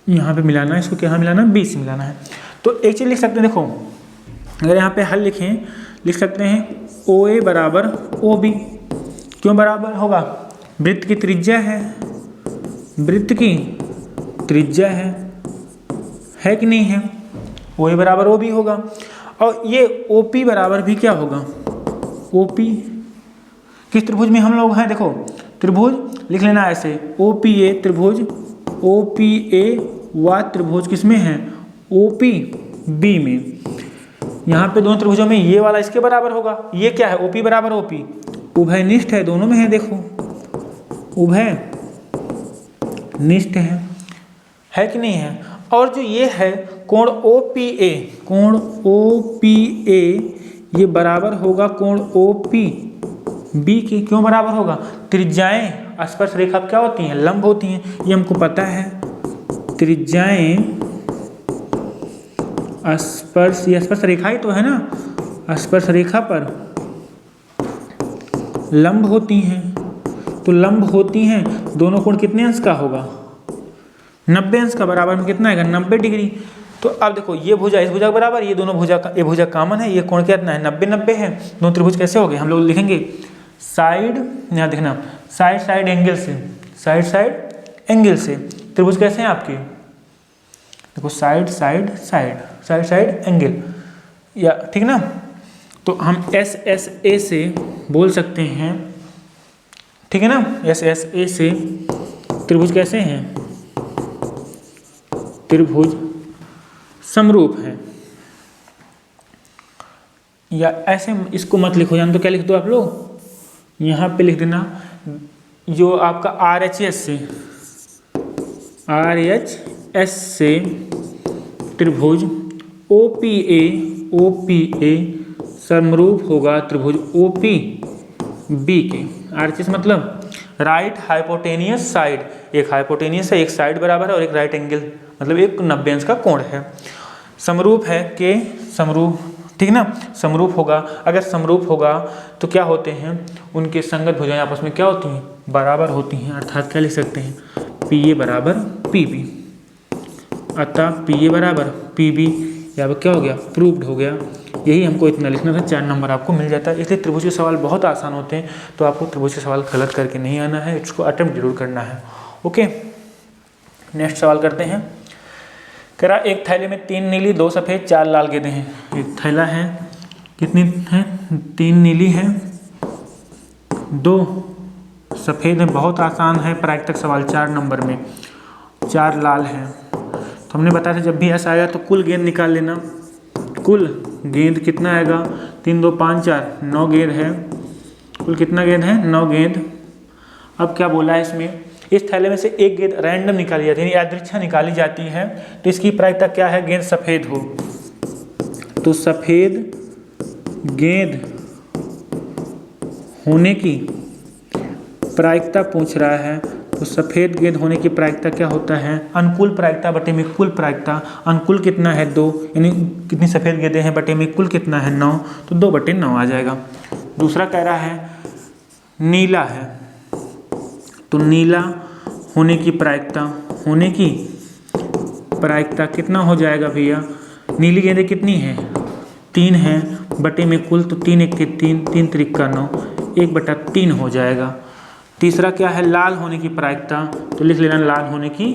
Speaker 1: यहाँ पे मिलाना है इसको क्या मिलाना है B से मिलाना है। तो एक चीज़ लिख सकते हैं देखो अगर यहाँ पे हल लिख सकते हैं OA बराबर OB क्यों बराबर होगा वृत्त की त्रिज्या है कि नहीं है OA बराबर OB होगा और ये OP बराबर भी क्या होगा OP किस त्रिभुज में हम लोग हैं देखो त्रिभुज लिख लेना ऐसे OPA त्रिभुज OPA व त्रिभुज किसमें है OPB में। यहाँ पे दोनों त्रिभुजों में ये वाला इसके बराबर होगा ये क्या है OP बराबर OP उभयनिष्ठ है दोनों में है देखो उभयनिष्ठ है कि नहीं है। और जो ये है कोण OPA ये बराबर होगा कोण OPB के क्यों बराबर होगा त्रिज्याएं स्पर्श रेखा क्या होती हैं लंब होती हैं ये हमको पता है त्रिज्याएं स्पर्श ये स्पर्श रेखा ही तो है ना स्पर्श रेखा पर लंब होती हैं तो लंब होती हैं दोनों कोण कितने अंश का होगा 90 अंश का बराबर में कितना आएगा 90 डिग्री। तो अब देखो ये भुजा इस भुजा के बराबर ये दोनों भुजा का ये भुजा कॉमन है ये कोण कितना है 90 है दोनों त्रिभुज कैसे हो गए हम लोग लिखेंगे साइड यहाँ देखना साइड एंगल से त्रिभुज कैसे हैं आपके देखो साइड एंगल या ठीक ना। तो हम SSA से बोल सकते हैं ठीक है ना SSA से त्रिभुज कैसे हैं त्रिभुज समरूप है या ऐसे इसको मत लिखो जान तो क्या लिख दो आप लोग यहाँ पे लिख देना जो आपका RHS से त्रिभुज OPA समरूप होगा त्रिभुज OPB के। RHS मतलब राइट हाइपोटेनियस साइड एक हाइपोटेनियस है एक साइड बराबर है और एक राइट एंगल मतलब एक 90 अंश का कोण है। समरूप है के समरूप ठीक ना समरूप होगा अगर समरूप होगा तो क्या होते हैं उनके संगत भुजाएं आपस में क्या होती हैं बराबर होती हैं अर्थात क्या लिख सकते हैं PA बराबर PB अतः पी ए बराबर पी बी, यहाँ पर क्या हो गया, प्रूव्ड हो गया। यही हमको इतना लिखना था, 4 नंबर आपको मिल जाता है। इसलिए त्रिभुज के सवाल बहुत आसान होते हैं, तो आपको त्रिभुज के सवाल गलत करके नहीं आना है, इसको अटेम्प्ट जरूर करना है। ओके, नेक्स्ट सवाल करते हैं। कह रहा एक थैले में 3 नीली 2 सफ़ेद 4 लाल गेंदें हैं। एक थैला है, कितनी है, 3 नीली है 2 सफ़ेद है, बहुत आसान है प्राकृतिक सवाल, 4 नंबर में 4 लाल हैं। तो हमने बताया था जब भी ऐसा आएगा तो कुल गेंद निकाल लेना। कुल गेंद कितना आएगा, 3 2 5 4 9 गेंद है, कुल कितना गेंद है, 9 गेंद। अब क्या बोला है इसमें, इस थैले में से एक गेंद रैंडम निकाली जाती है, यानी यादृच्छा निकाली जाती है, तो इसकी प्रायिकता क्या है, गेंद सफ़ेद हो। तो सफ़ेद गेंद होने की प्रायिकता पूछ रहा है, तो सफ़ेद गेंद होने की प्रायिकता क्या होता है, अनुकूल प्रायिकता बटे में कुल प्रायिकता। अनुकूल कितना है 2, यानी कितनी सफ़ेद गेंदें हैं बटे में कुल कितना है 9, तो 2/9 आ जाएगा। दूसरा कह रहा है नीला है, तो नीला होने की प्रायिकता कितना हो जाएगा भैया, नीली गेंदें कितनी हैं 3 हैं बटे में कुल, तो 3 1 के 3 3 3 का 9, 1/3 हो जाएगा। तीसरा क्या है, लाल होने की प्रायिकता, तो लिख लेना लाल होने की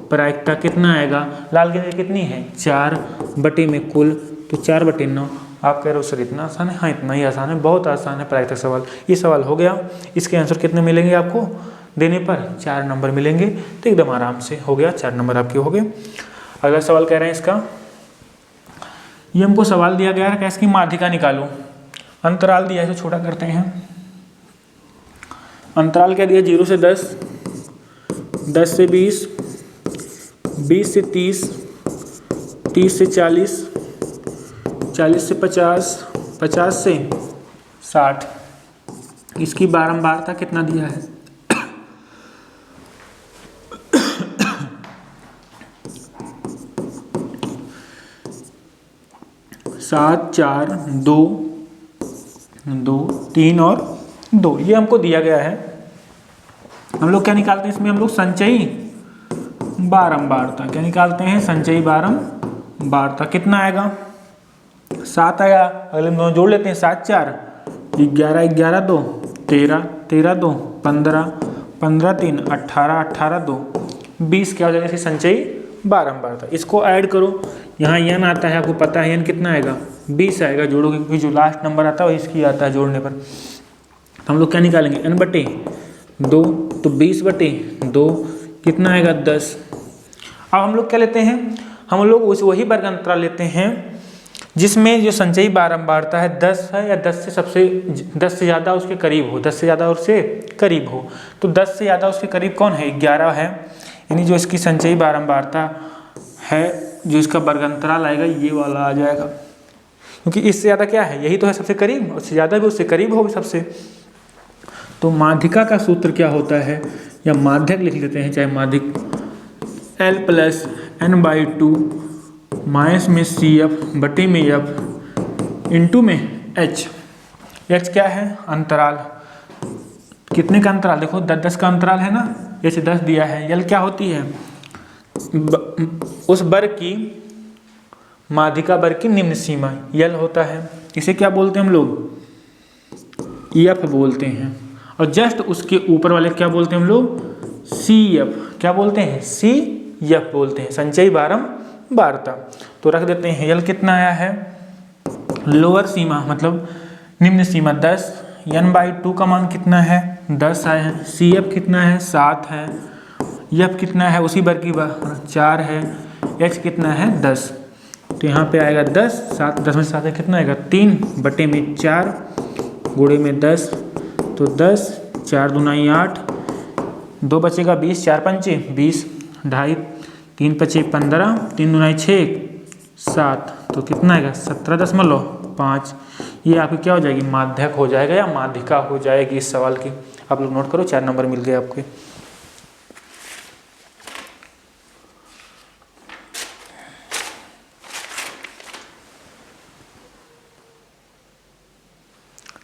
Speaker 1: प्रायिकता कितना आएगा, लाल गेंदें कितनी है 4 बटे में कुल, तो 4/9। आप कह रहे हो सर इतना आसान है, हाँ इतना ही आसान है, बहुत आसान है प्रायिकता सवाल। ये सवाल हो गया, इसके आंसर कितने मिलेंगे आपको देने पर, 4 नंबर मिलेंगे, तो एकदम आराम से हो गया, 4 नंबर आपके हो गए। अगला सवाल कह रहे हैं इसका, ये हमको सवाल दिया गया है कि इसकी माध्यिका निकालो। अंतराल दिया है तो छोटा करते हैं। अंतराल क्या दिया, 0 से 10, 10 से 20, 20 से 30, 30 से 40, 40 से 50, 50 से 60। इसकी बारंबारता कितना दिया है, 7 4 2 2 3 और 2, ये हमको दिया गया है। हम लोग क्या निकालते हैं इसमें, हम लोग संचयी बारंबारता, क्या निकालते हैं, संचयी बारंबारता। कितना आएगा, 7 आया, अगले में दोनों जोड़ लेते हैं, 7 4 11 11 2 13 13 2 15 15 3 18 18 2 20, क्या हो जाएगा इसकी संचयी बारंबारता। इसको ऐड करो, यहाँ n आता है, आपको पता है n कितना आएगा, 20 आएगा, जोड़ोगे क्योंकि जो लास्ट नंबर आता है वो इसकी आता है जोड़ने पर। तो हम लोग क्या निकालेंगे, n बटे 2, तो 20/2 कितना आएगा 10। अब हम लोग क्या लेते हैं, हम लोग वही वर्ग अंतराल लेते हैं जिसमें जो संचयी बारंबारता है 10 है या 10 से ज़्यादा उसके करीब हो, 10 से ज़्यादा उससे करीब हो। तो 10 से ज़्यादा उसके करीब कौन है, 11 है, यानी जो इसकी संचयी बारंबारता है, जो इसका वर्ग अंतराल आएगा ये वाला आ जाएगा, क्योंकि इससे ज़्यादा क्या है, यही तो है सबसे करीब, उससे ज़्यादा भी उससे करीब होगी सबसे। तो माध्यिका का सूत्र क्या होता है, या माध्यक लिख लेते हैं, चाहे माध्यिक L + n/2 माइनस में CF बटे में F इंटू में H। H क्या है, अंतराल, कितने का अंतराल, देखो 10 का अंतराल है ना, जैसे 10 दिया है। L क्या होती है, उस वर्ग की माध्यिका वर्ग की निम्न सीमा, L होता है। इसे क्या बोलते हैं हम लोग, F बोलते हैं। और जस्ट उसके ऊपर वाले क्या बोलते हैं हम लोग, CF, क्या बोलते हैं, CF बोलते हैं, संचयी बारंबारता। तो रख देते हैं, L कितना आया है, लोअर सीमा मतलब निम्न सीमा 10, n/2 का मान कितना है 10 आया है, CF कितना है 7 है, F कितना है उसी वर्ग की 4 है, H कितना है 10। तो यहाँ पे आएगा 10, 7 10 में 7 है, कितना आएगा 3/4 गुणे में 10, तो 10 4 दूनी 8, 2 बचेगा 20, 4 पंचे 20, 2.5 3 पचे 15, 3 दूनी 6 7, तो कितना आएगा 17.5। ये आपकी क्या हो जाएगी, माध्यक हो जाएगा या माध्यिका हो जाएगी इस सवाल की। आप लोग नोट करो, 4 नंबर मिल गए आपके।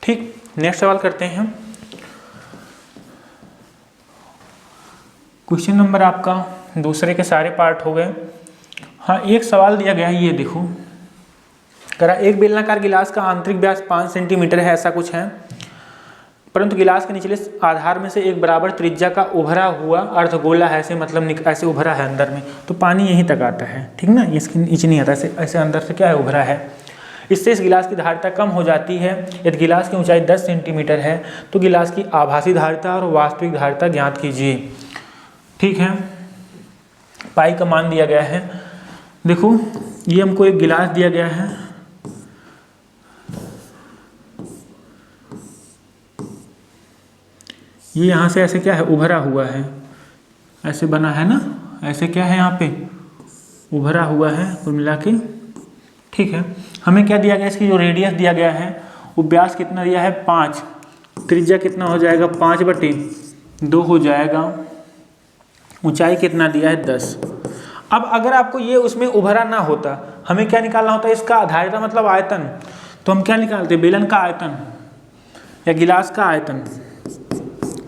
Speaker 1: ठीक, नेक्स्ट सवाल करते हैं। क्वेश्चन नंबर आपका दूसरे के सारे पार्ट हो गए। हाँ, एक सवाल दिया गया है, ये देखो करा, एक बेलनाकार गिलास का आंतरिक व्यास 5 सेंटीमीटर है, ऐसा कुछ है, परंतु गिलास के निचले आधार में से एक बराबर त्रिज्या का उभरा हुआ अर्धगोला है, ऐसे मतलब ऐसे उभरा है अंदर में, तो पानी यहीं तक आता है, ठीक ना, इसके नीचे नहीं आता, ऐसे ऐसे अंदर से क्या है, उभरा है। इससे इस गिलास की धारिता कम हो जाती है। यदि गिलास की ऊंचाई 10 सेंटीमीटर है तो गिलास की आभासी धारिता और वास्तविक धारिता ज्ञात कीजिए। ठीक है, पाई का मान दिया गया है। देखो ये हमको एक गिलास दिया गया है, ये यहाँ से ऐसे क्या है, उभरा हुआ है, ऐसे बना है ना, ऐसे क्या है यहाँ पे उभरा हुआ है कुल मिला के। ठीक है, हमें क्या दिया गया, इसकी जो रेडियस दिया गया है वो व्यास कितना दिया है 5, त्रिज्या कितना हो जाएगा 5/2 हो जाएगा, ऊंचाई कितना दिया है 10। अब अगर आपको ये उसमें उभरा ना होता, हमें क्या निकालना होता है, इसका धारिता मतलब आयतन, तो हम क्या निकालते, बेलन का आयतन या गिलास का आयतन।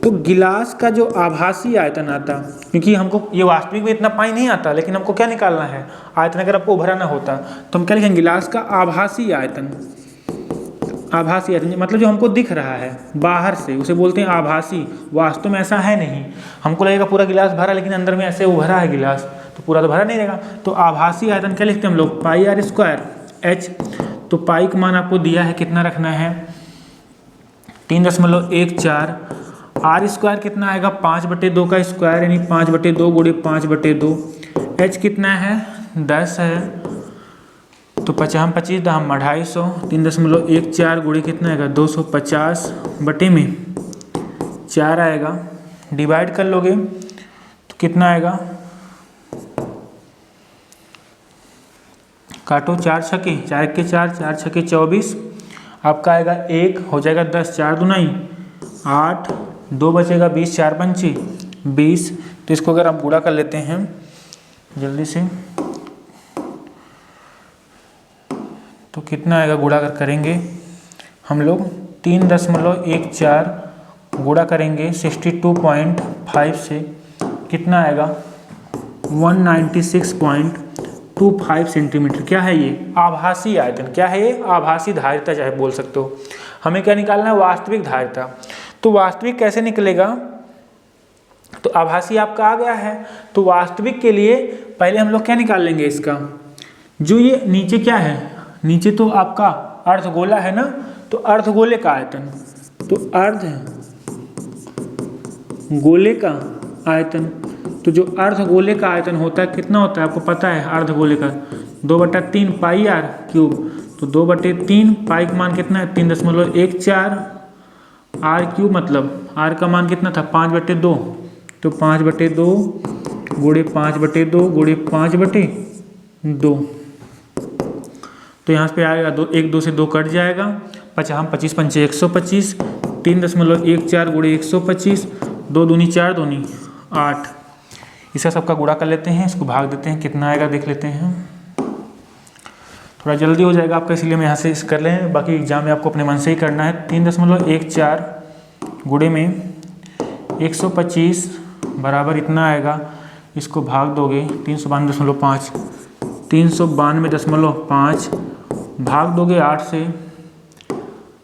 Speaker 1: तो गिलास का जो आभासी आयतन आता, क्योंकि हमको ये वास्तविक में इतना पानी नहीं आता, लेकिन हमको क्या निकालना है आयतन, अगर आपको उभरा ना होता तो हम क्या लिखेंगे, गिलास का आभासी आयतन। आभासी आयतन मतलब जो हमको दिख रहा है बाहर से, उसे बोलते हैं आभासी, वास्तव में ऐसा है नहीं। हमको लगेगा पूरा गिलास भरा, लेकिन अंदर में ऐसे उभरा है गिलास, तो पूरा तो भरा नहीं रहेगा। तो आभासी आयतन क्या लिखते हैं हम लोग, πr² h। तो पाई का मान आपको दिया है, कितना रखना है 3.14। r² कितना आएगा 5/2 का स्क्वायर, यानी 5/2 गुणे 5/2। h कितना है 10 है, तो 50 25 दाम 250, 3.14 गुणे कितना आएगा 250 बटे में 4 आएगा, डिवाइड कर लोगे तो कितना आएगा, काटो 4 छके 4 के 4 4 छके 24, आपका आएगा 1 हो जाएगा 10, 4 दूना 8, 2 बचेगा 20, 4 पंचे 20। तो इसको अगर आप गुणा कर लेते हैं जल्दी से, तो कितना आएगा, गुणा करेंगे हम लोग 3.14 गुणा करेंगे 62.5 से, कितना आएगा 196.25 सेंटीमीटर। क्या है ये, आभासी आयतन। क्या है ये, आभासी धारिता चाहे बोल सकते हो। हमें क्या निकालना है, वास्तविक धारिता। तो वास्तविक कैसे निकलेगा, तो आभासी आपका आ गया है, तो वास्तविक के लिए पहले हम लोग क्या निकाल लेंगे, इसका जो ये नीचे क्या है, नीचे तो आपका अर्धगोला है ना, तो अर्धगोले का आयतन, तो अर्धगोले का आयतन, तो जो अर्धगोले का आयतन होता है कितना होता है आपको पता है, अर्धगोले का 2/3 πr³, तो 2/3 पाई का मान कितना है 3.14, r³ मतलब r का मान कितना था 5/2, तो 5/2 गुणे 5/2 गुणे 5/2, तो यहाँ पे आएगा 2, 1 2 से 2 कट जाएगा, 50 25 पंचे 125, 3.14 गुणे 125, 2 दूनी 4 दूनी 8। इसका सबका गुणा कर लेते हैं, इसको भाग देते हैं, कितना आएगा देख लेते हैं, थोड़ा जल्दी हो जाएगा आपका, इसलिए मैं यहाँ से कर लें, बाकी एग्जाम में आपको अपने मन से ही करना है। 3.14 गुणे में 125 बराबर इतना आएगा, इसको भाग दोगे 392.5, 392.5 भाग दोगे 8 से,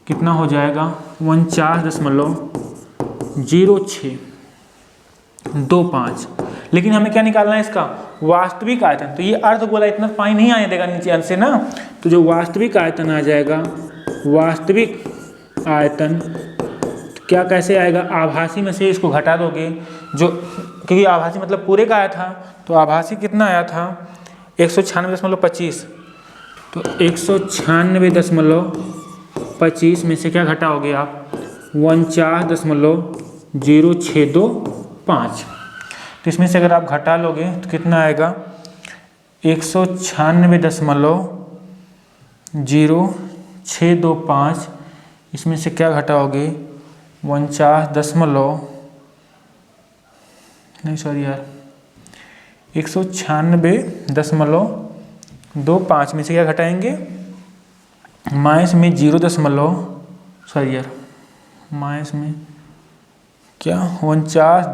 Speaker 1: कितना हो जाएगा 49.0625। लेकिन हमें क्या निकालना है, इसका वास्तविक आयतन। तो ये अर्धगोला इतना पानी नहीं आने देगा नीचे अंश से ना, तो जो वास्तविक आयतन आ जाएगा, वास्तविक आयतन तो क्या कैसे आएगा, आभासी में से इसको घटा दोगे, जो क्योंकि आभासी मतलब पूरे का आया था, तो आभासी कितना आया था 196.25, तो 196.25 में से क्या घटाओगे आप 49.0625। तो इसमें से अगर आप घटा लोगे तो कितना आएगा 196.0625, इसमें से क्या घटाओगे 196.25 में से क्या घटाएंगे, माइनस में 49.06